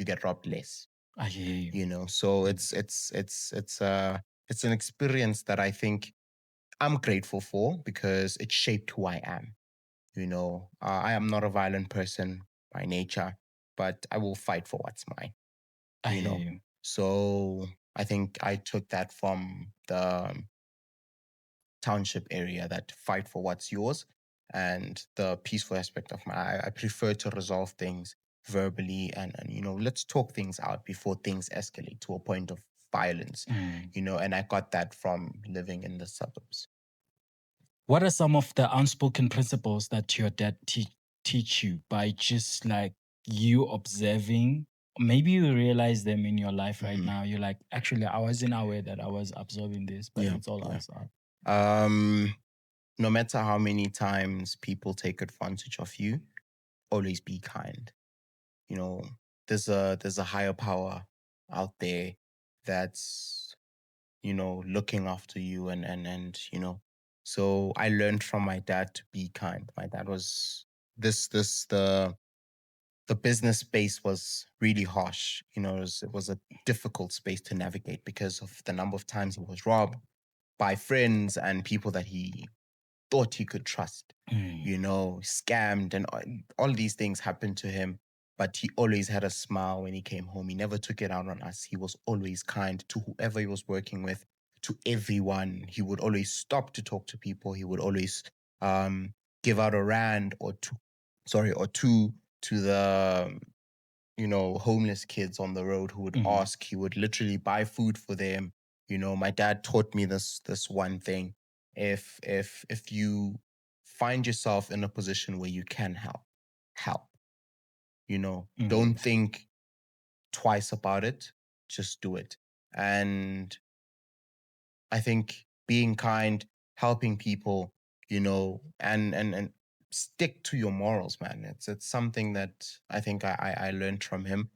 Speaker 2: get robbed less.
Speaker 1: I hear you.
Speaker 2: So
Speaker 1: Mm.
Speaker 2: it's an experience that I think I'm grateful for because it shaped who I am. I am not a violent person by nature, but I will fight for what's mine.
Speaker 1: I
Speaker 2: you
Speaker 1: hear
Speaker 2: know.
Speaker 1: you.
Speaker 2: So I think I took that from the township area, that fight for what's yours, and the peaceful aspect of I prefer to resolve things verbally, and let's talk things out before things escalate to a point of violence.
Speaker 1: Mm.
Speaker 2: And I got that from living in the suburbs.
Speaker 1: What are some of the unspoken principles that your dad teach you by just like you observing? Maybe you realize them in your life right
Speaker 2: Mhm.
Speaker 1: now. You're like, actually, I wasn't aware that I was absorbing this, but
Speaker 2: Yeah,
Speaker 1: it's all
Speaker 2: yeah.
Speaker 1: outside.
Speaker 2: Um, no matter how many times people take advantage of you, always be kind. you know there's a higher power out there that's looking after you, and so I learned from my dad to be kind. My dad was this the business space was really harsh. It was a difficult space to navigate because of the number of times he was robbed by friends and people that he thought he could trust,
Speaker 1: Mm.
Speaker 2: scammed, and all these things happened to him. But he always had a smile when he came home. He never took it out on us. He was always kind to whoever he was working with, to everyone. He would always stop to talk to people. He would always um, give out a rand or two, sorry, or two to the homeless kids on the road who would
Speaker 1: Mm.
Speaker 2: ask. He would literally buy food for them. My dad taught me this one thing. If you find yourself in a position where you can help. Don't
Speaker 1: Mm.
Speaker 2: think twice about it. Just do it. And I think being kind, helping people, and stick to your morals, man. It's something that I think I learned from him.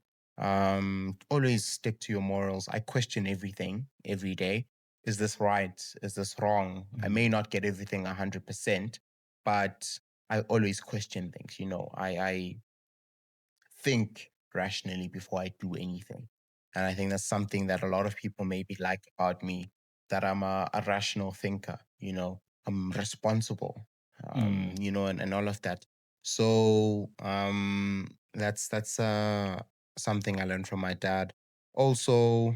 Speaker 2: Always stick to your morals. I question everything every day. Is this right? Is this wrong? I
Speaker 1: Mm.
Speaker 2: may not get everything 100%, but I always question things. I think rationally before I do anything. And I think that's something that a lot of people maybe like about me, that I'm a rational thinker. I'm responsible,
Speaker 1: Mm.
Speaker 2: and all of that. So that's something I learned from my dad. Also,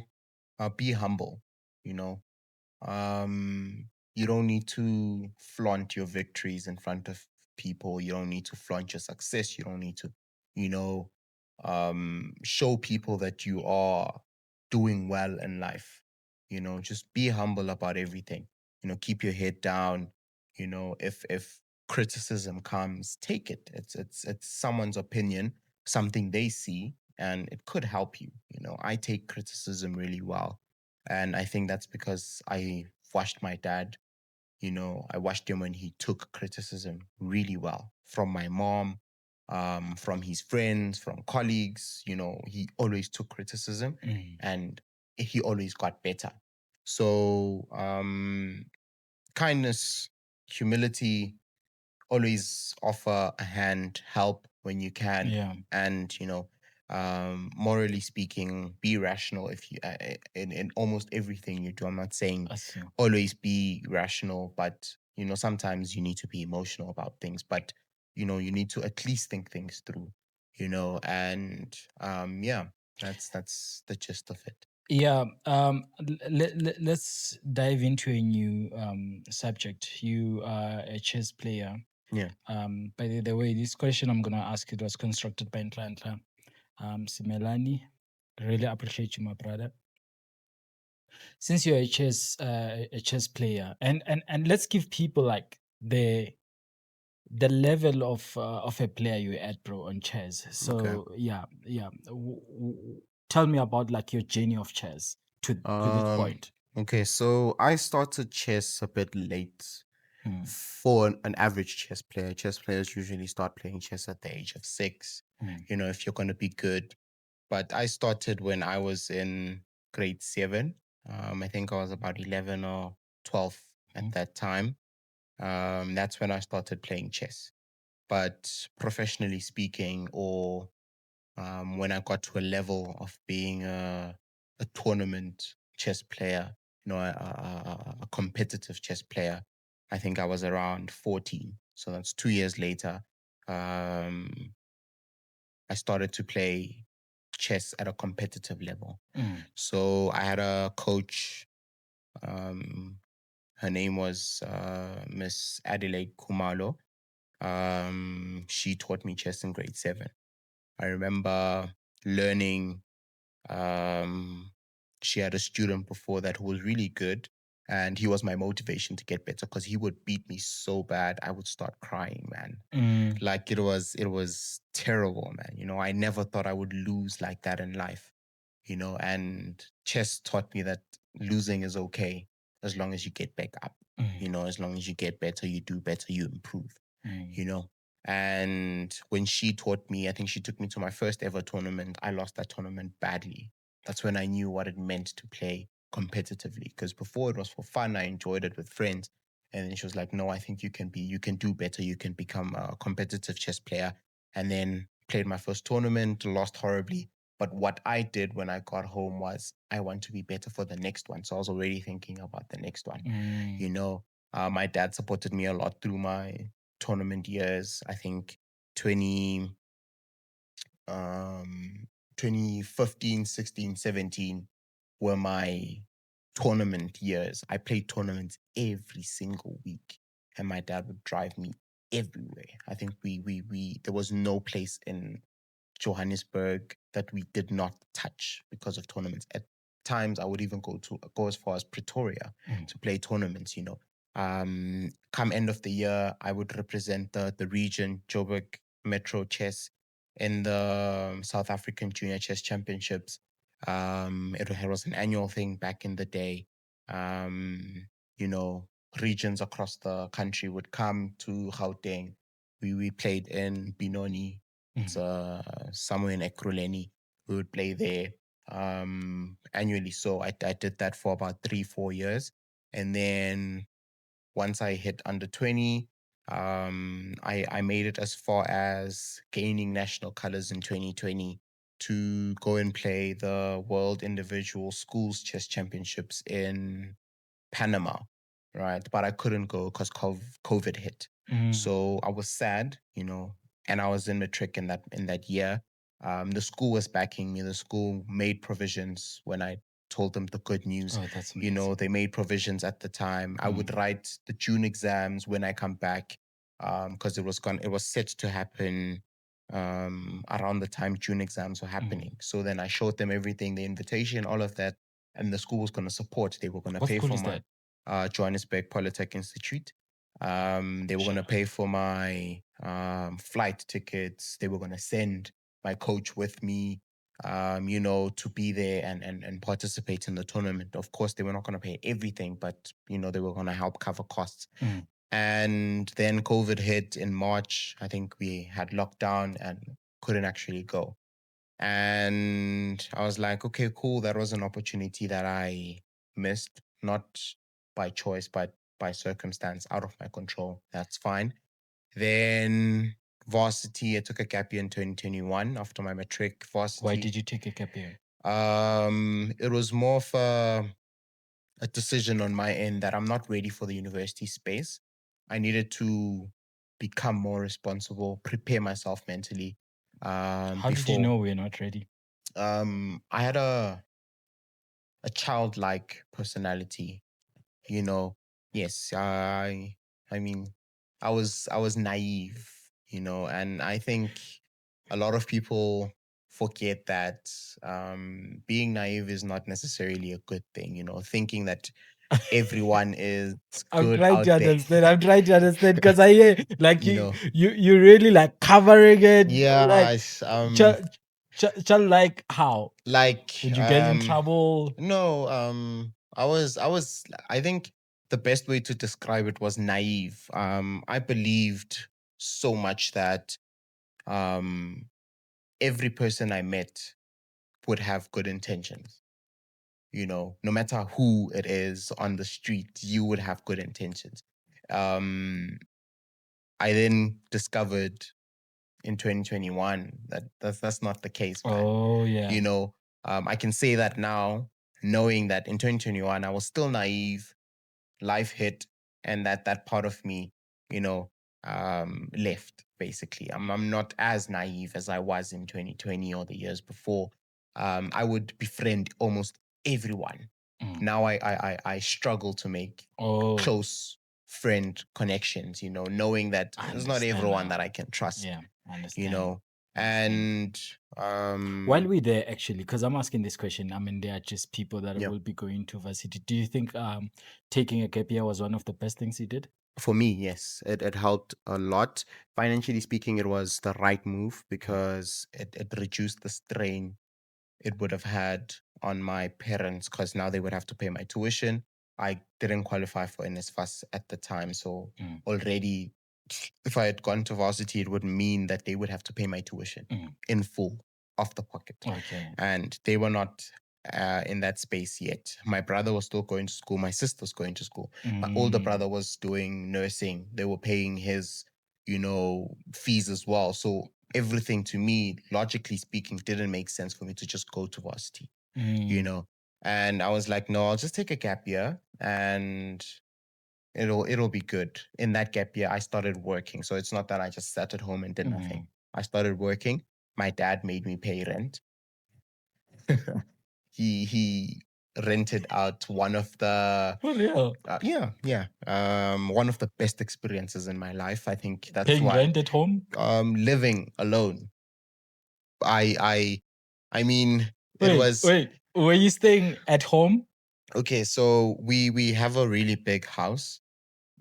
Speaker 2: be humble, you know, you don't need to flaunt your victories in front of people. You don't need to flaunt your success. You don't need to, you know, show people that you are doing well in life. Just be humble about everything. Keep your head down. If criticism comes, take it. It's someone's opinion, something they see, and it could help you. I take criticism really well, and I think that's because I watched my dad. I watched him when he took criticism really well from my mom, from his friends, from colleagues. He always took criticism,
Speaker 1: Mm.
Speaker 2: and he always got better. So, kindness, humility, always offer a hand, help when you can,
Speaker 1: Yeah,
Speaker 2: and morally speaking, be rational. If you in almost everything you do, I'm not saying
Speaker 1: I see.
Speaker 2: always be rational, but sometimes you need to be emotional about things, but you need to at least think things through. And yeah, that's the gist of it.
Speaker 1: Yeah, let's dive into a new subject. You are a chess player.
Speaker 2: Yeah.
Speaker 1: By the way, this question I'm going to ask, it was constructed by Nhlanhla Simelani. Really appreciate you, my brother. Since you're a chess player, and let's give people like the level of a player you're at, bro, on chess.
Speaker 2: Okay.
Speaker 1: So yeah, yeah. Tell me about like your journey of chess to this
Speaker 2: Um,
Speaker 1: point.
Speaker 2: okay, so I started chess a bit late
Speaker 1: Mm,
Speaker 2: for an average chess player. Chess players usually start playing chess at the age of 6,
Speaker 1: mm,
Speaker 2: if you're going to be good. But I started when I was in grade 7. I think I was about 11 or 12 at
Speaker 1: mm,
Speaker 2: that time. That's when I started playing chess. But professionally speaking, or when I got to a level of being a tournament chess player, a competitive chess player. I think I was around 14. So that's 2 years later. Um, I started to play chess at a competitive level.
Speaker 1: mm,
Speaker 2: So I had a coach. Um, Her name was Miss Adelaide Kumalo. She taught me chess in grade 7. I remember learning. Um, she had a student before that who was really good, and he was my motivation to get better because he would beat me so bad I would start crying, man.
Speaker 1: mm,
Speaker 2: Like it was terrible, man. I never thought I would lose like that in life. And chess taught me that losing is okay as long as you get back up.
Speaker 1: mm,
Speaker 2: As long as you get better, you do better, you improve
Speaker 1: mm,
Speaker 2: you know. And when she taught me, I think she took me to my first ever tournament. I lost that tournament badly. That's when I knew what it meant to play competitively. Because before it was for fun, I enjoyed it with friends. And then she was like, "No, I think you can do better. You can become a competitive chess player." And then played my first tournament, lost horribly. But what I did when I got home was I want to be better for the next one. So I was already thinking about the next one.
Speaker 1: mm,
Speaker 2: You know, my dad supported me a lot through my tournament years. I think 20 um 2015, 16, 17 were my tournament years. I played tournaments every single week, and my dad would drive me everywhere. I think we there was no place in Johannesburg that we did not touch because of tournaments. At times, I would even go as far as Pretoria
Speaker 1: mm,
Speaker 2: to play tournaments. Come end of the year, I would represent the region, Joburg Metro Chess, in the South African Junior Chess Championships. It was an annual thing back in the day. Um, you know, Regions across the country would come to Gauteng. We played in Binoni, it's
Speaker 1: mm.
Speaker 2: somewhere in Ekurhuleni. We would play there annually. So I did that for about 3-4 years. And then once I hit under 20, I made it as far as gaining national colors in 2020 to go and play the World Individual Schools Chess Championships in Panama, right? But I couldn't go because COVID hit.
Speaker 1: Mm.
Speaker 2: So I was sad, and I was in matric in that year. The school was backing me. The school made provisions when I told them the good news.
Speaker 1: Oh, that's amazing.
Speaker 2: They made provisions at the time. I would
Speaker 1: Mm,
Speaker 2: write the June exams when I come back, because it was set to happen around the time June exams were
Speaker 1: mm.
Speaker 2: happening. So then I showed them everything, the invitation, all of that, and the school was going to support. They were going to
Speaker 1: What
Speaker 2: pay
Speaker 1: school
Speaker 2: for
Speaker 1: is
Speaker 2: my
Speaker 1: that?
Speaker 2: Johannesburg Polytech Institute. They were going to
Speaker 1: Sure.
Speaker 2: pay for my flight tickets. They were going to send my coach with me, to be there and participate in the tournament. Of course, they were not going to pay everything, but they were going to help cover costs.
Speaker 1: Mm,
Speaker 2: And then COVID hit in March. I think we had lockdown and couldn't actually go. And I was like, okay, cool. That was an opportunity that I missed, not by choice, but by circumstance, out of my control. That's fine. Then varsity, I took a gap year in 2021 after my matric
Speaker 1: why
Speaker 2: varsity.
Speaker 1: did you take a gap year?
Speaker 2: It was more of a decision on my end that I'm not ready for the university space. I needed to become more responsible, prepare myself mentally
Speaker 1: How did you
Speaker 2: before.
Speaker 1: know we're not ready?
Speaker 2: I had a childlike personality, you know. Yes, I mean, I was naive, and I think a lot of people forget that being naive is not necessarily a good thing. Thinking that everyone is
Speaker 1: I'm
Speaker 2: good
Speaker 1: trying to
Speaker 2: out there.
Speaker 1: understand. I'm trying to understand because I hear like
Speaker 2: you know,
Speaker 1: you really like covering it.
Speaker 2: yeah,
Speaker 1: Like,
Speaker 2: it's,
Speaker 1: like how
Speaker 2: like
Speaker 1: did you get in trouble?
Speaker 2: no, I think the best way to describe it was naive. I believed so much that um every person I met would have good intentions. No matter who it is on the street, you would have good intentions. Um, I then discovered in 2021 that that's not the case, man.
Speaker 1: Oh yeah.
Speaker 2: You know, I can say that now, knowing that in 2021 I was still naive, life hit, and that part of me, you know, left. Basically, I'm not as naive as I was in 2020 or the years before. I would befriend almost everyone.
Speaker 1: Mm.
Speaker 2: Now I struggle to make
Speaker 1: Oh,
Speaker 2: close friend connections. Knowing that
Speaker 1: I
Speaker 2: it's not
Speaker 1: understand
Speaker 2: everyone
Speaker 1: now.
Speaker 2: that I can trust.
Speaker 1: Yeah, I
Speaker 2: You
Speaker 1: understand.
Speaker 2: know,
Speaker 1: I understand.
Speaker 2: and
Speaker 1: While we're there, actually, because I'm asking this question, I mean, there are just people that
Speaker 2: yeah.
Speaker 1: will be going to varsity. Do you think taking a gap year was one of the best things you did?
Speaker 2: For me, yes, it helped a lot. Financially speaking, it was the right move
Speaker 1: Mm,
Speaker 2: because it reduced the strain it would have had on my parents because now they would have to pay my tuition. I didn't qualify for NSFAS at the time. So
Speaker 1: mm,
Speaker 2: already, if I had gone to varsity, it would mean that they would have to pay my tuition
Speaker 1: mm.
Speaker 2: in full off the pocket.
Speaker 1: Okay.
Speaker 2: And they were not in that space yet. My brother was still going to school. My sister was going to school. My older
Speaker 1: Mm,
Speaker 2: brother was doing nursing. They were paying his, fees as well. So everything to me, logically speaking, didn't make sense for me to just go to varsity, you
Speaker 1: mm,
Speaker 2: know. And I was like, no, I'll just take a gap year and it'll be good. In that gap year, I started working. So it's not that I just sat at home and did nothing.
Speaker 1: mm.
Speaker 2: I started working. My dad made me pay rent. He rented out one of the
Speaker 1: For real?
Speaker 2: yeah one of the best experiences in my life. I think that's
Speaker 1: Paying
Speaker 2: why
Speaker 1: rent at home?
Speaker 2: living alone. I mean, it
Speaker 1: Wait,
Speaker 2: was
Speaker 1: wait. Were you staying at home?
Speaker 2: okay. So we have a really big house,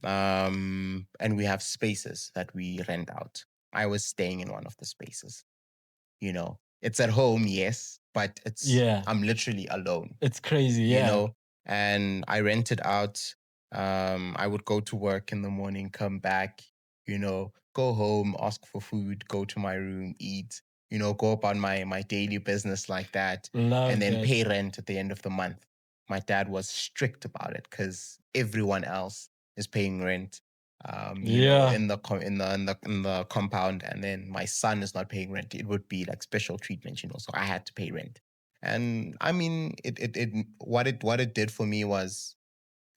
Speaker 2: and we have spaces that we rent out. I was staying in one of the spaces. It's at home, yes, but
Speaker 1: Yeah,
Speaker 2: I'm literally alone.
Speaker 1: it's crazy.
Speaker 2: you
Speaker 1: Yeah.
Speaker 2: know, and I rented out. I would go to work in the morning, come back, go home, ask for food, go to my room, eat, go about my daily business like that, and
Speaker 1: Love
Speaker 2: then
Speaker 1: that.
Speaker 2: pay rent at the end of the month. My dad was strict about it because everyone else is paying rent,
Speaker 1: Yeah.
Speaker 2: in the in the compound, and then my son is not paying rent. It would be like special treatment, so I had to pay rent. And I mean, what it did for me was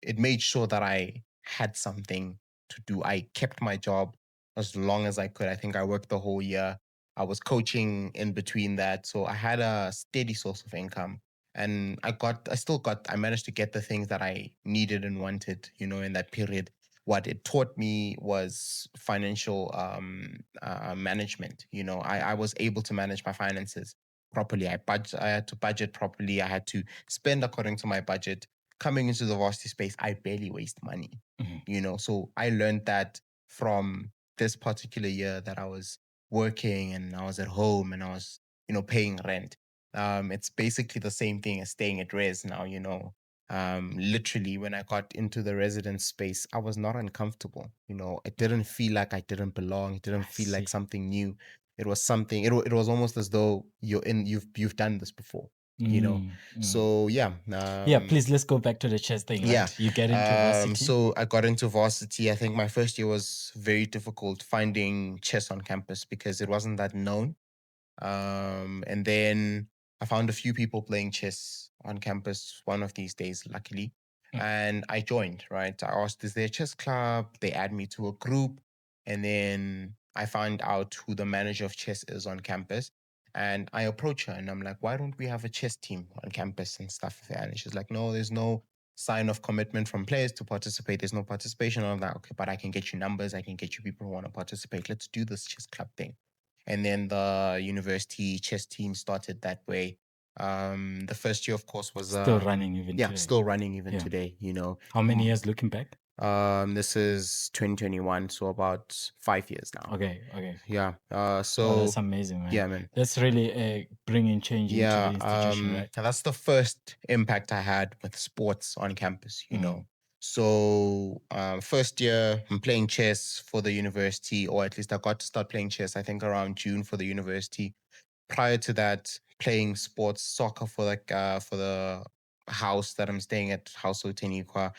Speaker 2: it made sure that I had something to do. I kept my job as long as I could. I think I worked the whole year. I was coaching in between that. So I had a steady source of income. And I managed to get the things that I needed and wanted, in that period. What it taught me was financial management. I was able to manage my finances properly. I had to budget properly. I had to spend according to my budget. Coming into the varsity space, I barely waste money.
Speaker 1: Mhm,
Speaker 2: So I learned that from this particular year that I was working and I was at home and I was, paying rent. It's basically the same thing as staying at res now. Literally, when I got into the residence space, I was not uncomfortable. It
Speaker 1: mhm.
Speaker 2: didn't feel like I didn't belong. It didn't
Speaker 1: I
Speaker 2: feel like
Speaker 1: see.
Speaker 2: something new. It was something. It was almost as though you've done this before. You know.
Speaker 1: Mm, mm.
Speaker 2: So yeah,
Speaker 1: Yeah, please let's go back to the chess thing,
Speaker 2: yeah.
Speaker 1: right? You get into varsity.
Speaker 2: So I got into varsity. I think my first year was very difficult finding chess on campus because it wasn't that known. And then I found a few people playing chess on campus one of these days, luckily.
Speaker 1: Mm,
Speaker 2: And I joined, right? I asked, is there a chess club? They add me to a group. And then I find out who the manager of chess is on campus. And I approach her and I'm like, why don't we have a chess team on campus and stuff? And she's like, no, there's no sign of commitment from players to participate. There's no participation. I'm like, okay, but I can get you numbers. I can get you people who want to participate. Let's do this chess club thing. and then the university chess team started that way. The first year, of course, was
Speaker 1: Still running even
Speaker 2: yeah,
Speaker 1: today.
Speaker 2: still running even
Speaker 1: Yeah.
Speaker 2: today.
Speaker 1: How many years looking back?
Speaker 2: This is 2021, so about 5 years now.
Speaker 1: Okay.
Speaker 2: Yeah.
Speaker 1: Oh,
Speaker 2: So
Speaker 1: that's amazing, man.
Speaker 2: yeah, man.
Speaker 1: That's really bringing change into the
Speaker 2: Yeah.
Speaker 1: institution, right?
Speaker 2: And that's the first impact I had with sports on campus.
Speaker 1: Mm.
Speaker 2: So first year I'm playing chess for the university, or at least I got to start playing chess. I think around June for the university. Prior to that, playing sports, soccer for the house that I'm staying at, House Oteniqua.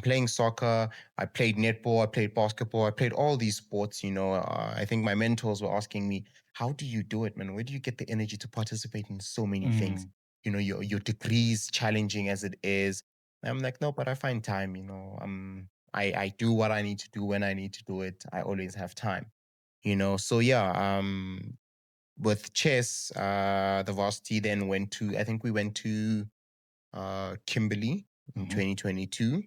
Speaker 2: Playing soccer, I played netball, I played basketball, I played all these sports. I think my mentors were asking me, "How do you do it, man? Where do you get the energy to participate in so many things?
Speaker 1: Mm.
Speaker 2: Your degrees, challenging as it is." And I'm like, no, but I find time. I do what I need to do when I need to do it. I always have time. So yeah, with chess, the varsity then went to, I think we went to Kimberley in
Speaker 1: Mhm.
Speaker 2: 2022.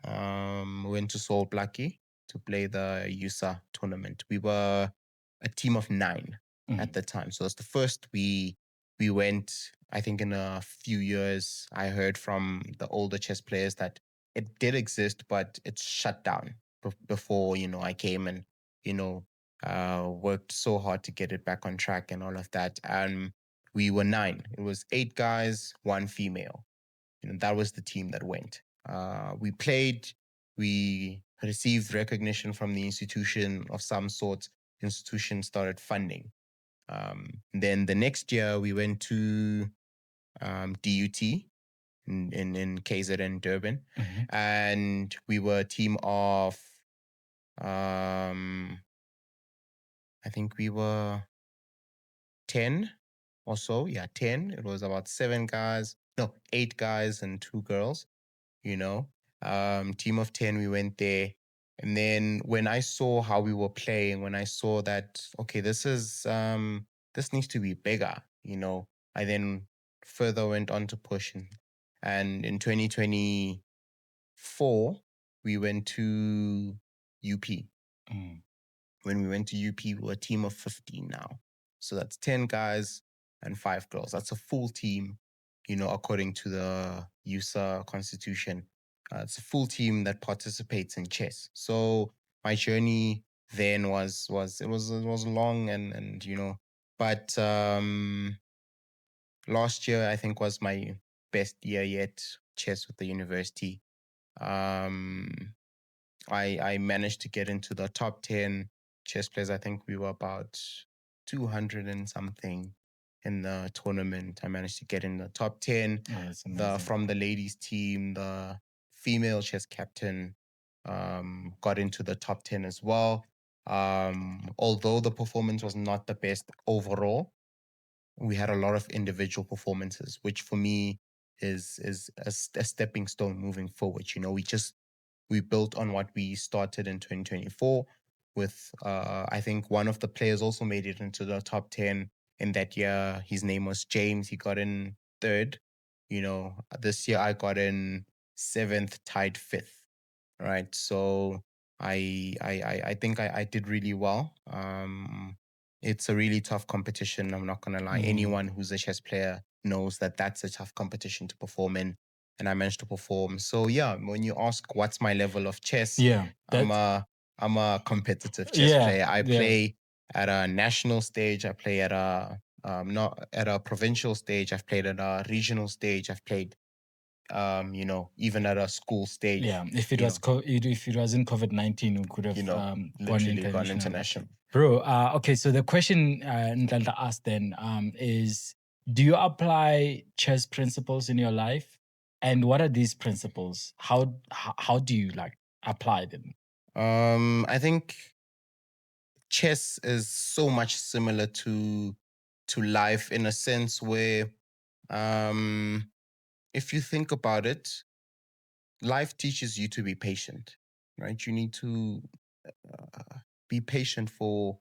Speaker 2: We went to Seoul Blackie to play the USA tournament. We were a team of 9 at
Speaker 1: Mhm.
Speaker 2: the time. So it's the first we went, I think in a few years, I heard from the older chess players that it did exist, but it's shut down before, I came and, you know, worked so hard to get it back on track and all of that. And we were 9. It was 8 guys, 1 female. That was the team that went. We played, we received recognition from the institution of some sort. Institution started funding. Then the next year we went to DUT in KZN Durban,
Speaker 1: Mhm.
Speaker 2: and we were a team of um, I think we were 10 or so. Yeah, 10. It was about 7 guys, no, 8 guys and 2 girls. you know. Team of 10, we went there. And then when I saw how we were playing, when I saw that, okay, this needs to be bigger, I then further went on to push. And in 2024, we went to UP.
Speaker 1: Mm.
Speaker 2: When we went to UP, we were a team of 15 now. So that's 10 guys and 5 girls. That's a full team, according to the USA constitution. It's a full team that participates in chess. So my journey then was long and but last year I think was my best year yet, chess with the university. Um I managed to get into the top 10 chess players. I think we were about 200 and something in the tournament. I managed to get in the top 10.
Speaker 1: Oh, that's
Speaker 2: The
Speaker 1: amazing.
Speaker 2: From the ladies team, the female chess captain got into the top 10 as well. Although the performance was not the best overall, we had a lot of individual performances, which for me is a stepping stone moving forward. We built on what we started in 2024 with I think one of the players also made it into the top 10 in that year. His name was James. He got in third. This year I got in seventh, tied fifth. Right. So I think I did really well. It's a really tough competition. I'm not gonna lie.
Speaker 1: Mm.
Speaker 2: Anyone who's a chess player knows that that's a tough competition to perform in, and I managed to perform. So yeah, when you ask what's my level of chess,
Speaker 1: Yeah,
Speaker 2: I'm
Speaker 1: that's
Speaker 2: a I'm a competitive chess
Speaker 1: yeah,
Speaker 2: player. I
Speaker 1: yeah,
Speaker 2: play at a national stage. I play at a not at a provincial stage. I've played at a regional stage. I've played even at a school stage.
Speaker 1: yeah. If it
Speaker 2: You
Speaker 1: was
Speaker 2: know,
Speaker 1: if it wasn't COVID-19, we could have gone
Speaker 2: literally gone
Speaker 1: international.
Speaker 2: international.
Speaker 1: Bro, okay, so the question Ndlanta asked then is, do you apply chess principles in your life? And what are these principles? How do you like apply them?
Speaker 2: I think chess is so much similar to life in a sense where um if you think about it, life teaches you to be patient, right? You need to be patient for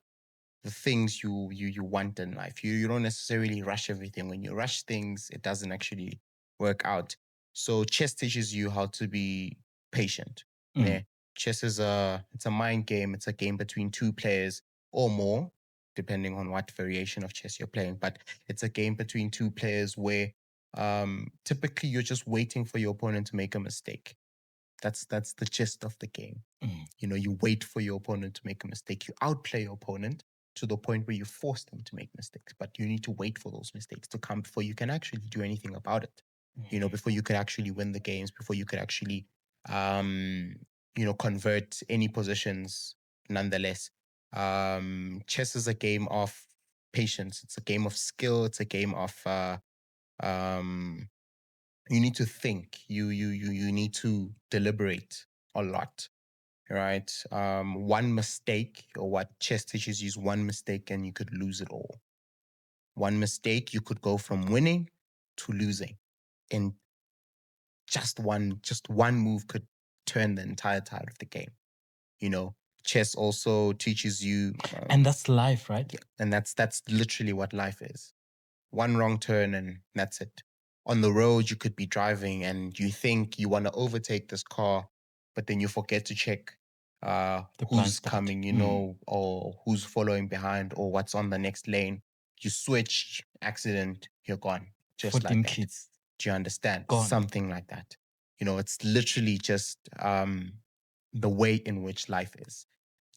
Speaker 2: the things you want in life. You don't necessarily rush everything. When you rush things, it doesn't actually work out. So chess teaches you how to be patient. Yeah.
Speaker 1: Mm.
Speaker 2: Chess is it's a mind game. It's a game between two players or more. depending on what variation of chess you're playing. But it's a game between two players where typically you're just waiting for your opponent to make a mistake. That's the gist of the game. You know, you wait for your opponent to make a mistake. You outplay your opponent to the point where you force them to make mistakes, but you need to wait for those mistakes to come before you can actually do anything about it. You know, before you could actually win the games, before you could actually, convert any positions. Nonetheless, chess is a game of patience. It's a game of skill. It's a game of you need to think. You need to deliberate a lot, right? One mistake, or what chess teaches you is one mistake and you could lose it all. One mistake, you could go from winning to losing. And just one move could turn the entire tide of the game. You know, chess also teaches you,
Speaker 1: And that's life, right?
Speaker 2: yeah, and that's literally what life is. One wrong turn and that's it. On the road, you could be driving and you think you want to overtake this car, but then you forget to check
Speaker 1: The blind
Speaker 2: who's
Speaker 1: spot.
Speaker 2: coming, you know, or who's following behind, or what's on the next lane. You switch, accident, you're gone, just like
Speaker 1: 14
Speaker 2: that.
Speaker 1: kids.
Speaker 2: Do you understand?
Speaker 1: Gone.
Speaker 2: Something like that. You know, it's literally just the way in which life is.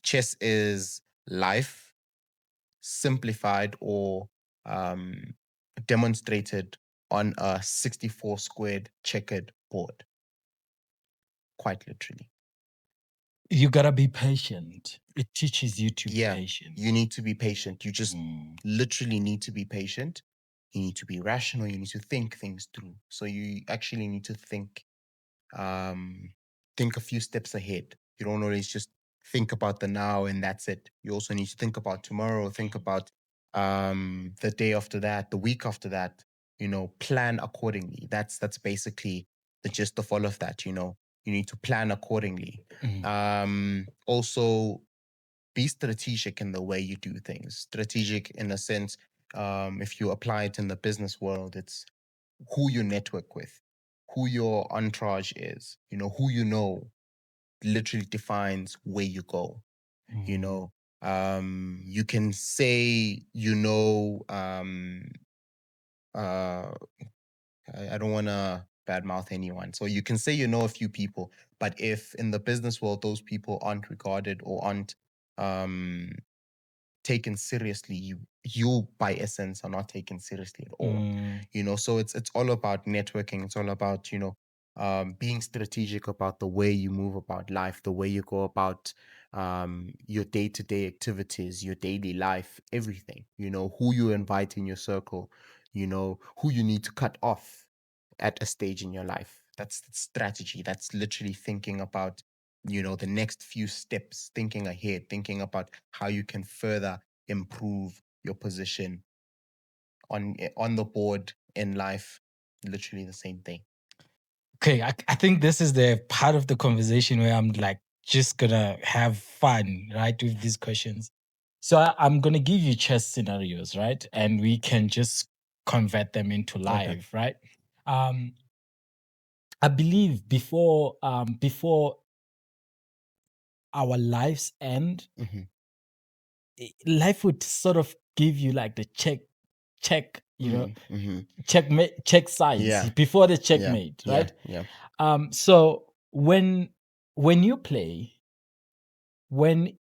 Speaker 2: Chess is life simplified or demonstrated on a 64 squared checkered board. Quite literally.
Speaker 1: You gotta be patient. It teaches you to be
Speaker 2: Yeah,
Speaker 1: patient.
Speaker 2: you need to be patient. You just literally need to be patient. You need to be rational. You need to think things through. So you actually need to think a few steps ahead. You don't always just think about the now and that's it. You also need to think about tomorrow, think about the day after that, the week after that, you know, plan accordingly. That's basically the gist of all of that, you know. You need to plan accordingly. Also be strategic in the way you do things. Strategic in a sense, if you apply it in the business world, it's who you network with, who your entourage is, you know, literally defines where you go. You know, you can say, I don't want to badmouth anyone. So you can say you know a few people, but if in the business world those people aren't regarded or aren't um, taken seriously, you by essence are not taken seriously at all. You know, so it's all about networking. It's all about, you know, being strategic about the way you move about life, the way you go about your day-to-day activities, your daily life, everything. You know, who you invite in your circle, you know, who you need to cut off at a stage in your life. That's strategy. That's literally thinking about, you know, the next few steps, thinking ahead, thinking about how you can further improve your position on the board in life. Literally the same thing.
Speaker 1: Okay, I think this is the part of the conversation where I'm like just gonna have fun, right, with these questions. So I'm gonna give you chess scenarios, right, and we can just convert them into life, right? I believe before our lives end, life would sort of give you like the check, you know, checkmate, check signs
Speaker 2: Yeah.
Speaker 1: before the checkmate, right?
Speaker 2: Yeah.
Speaker 1: So when you play, when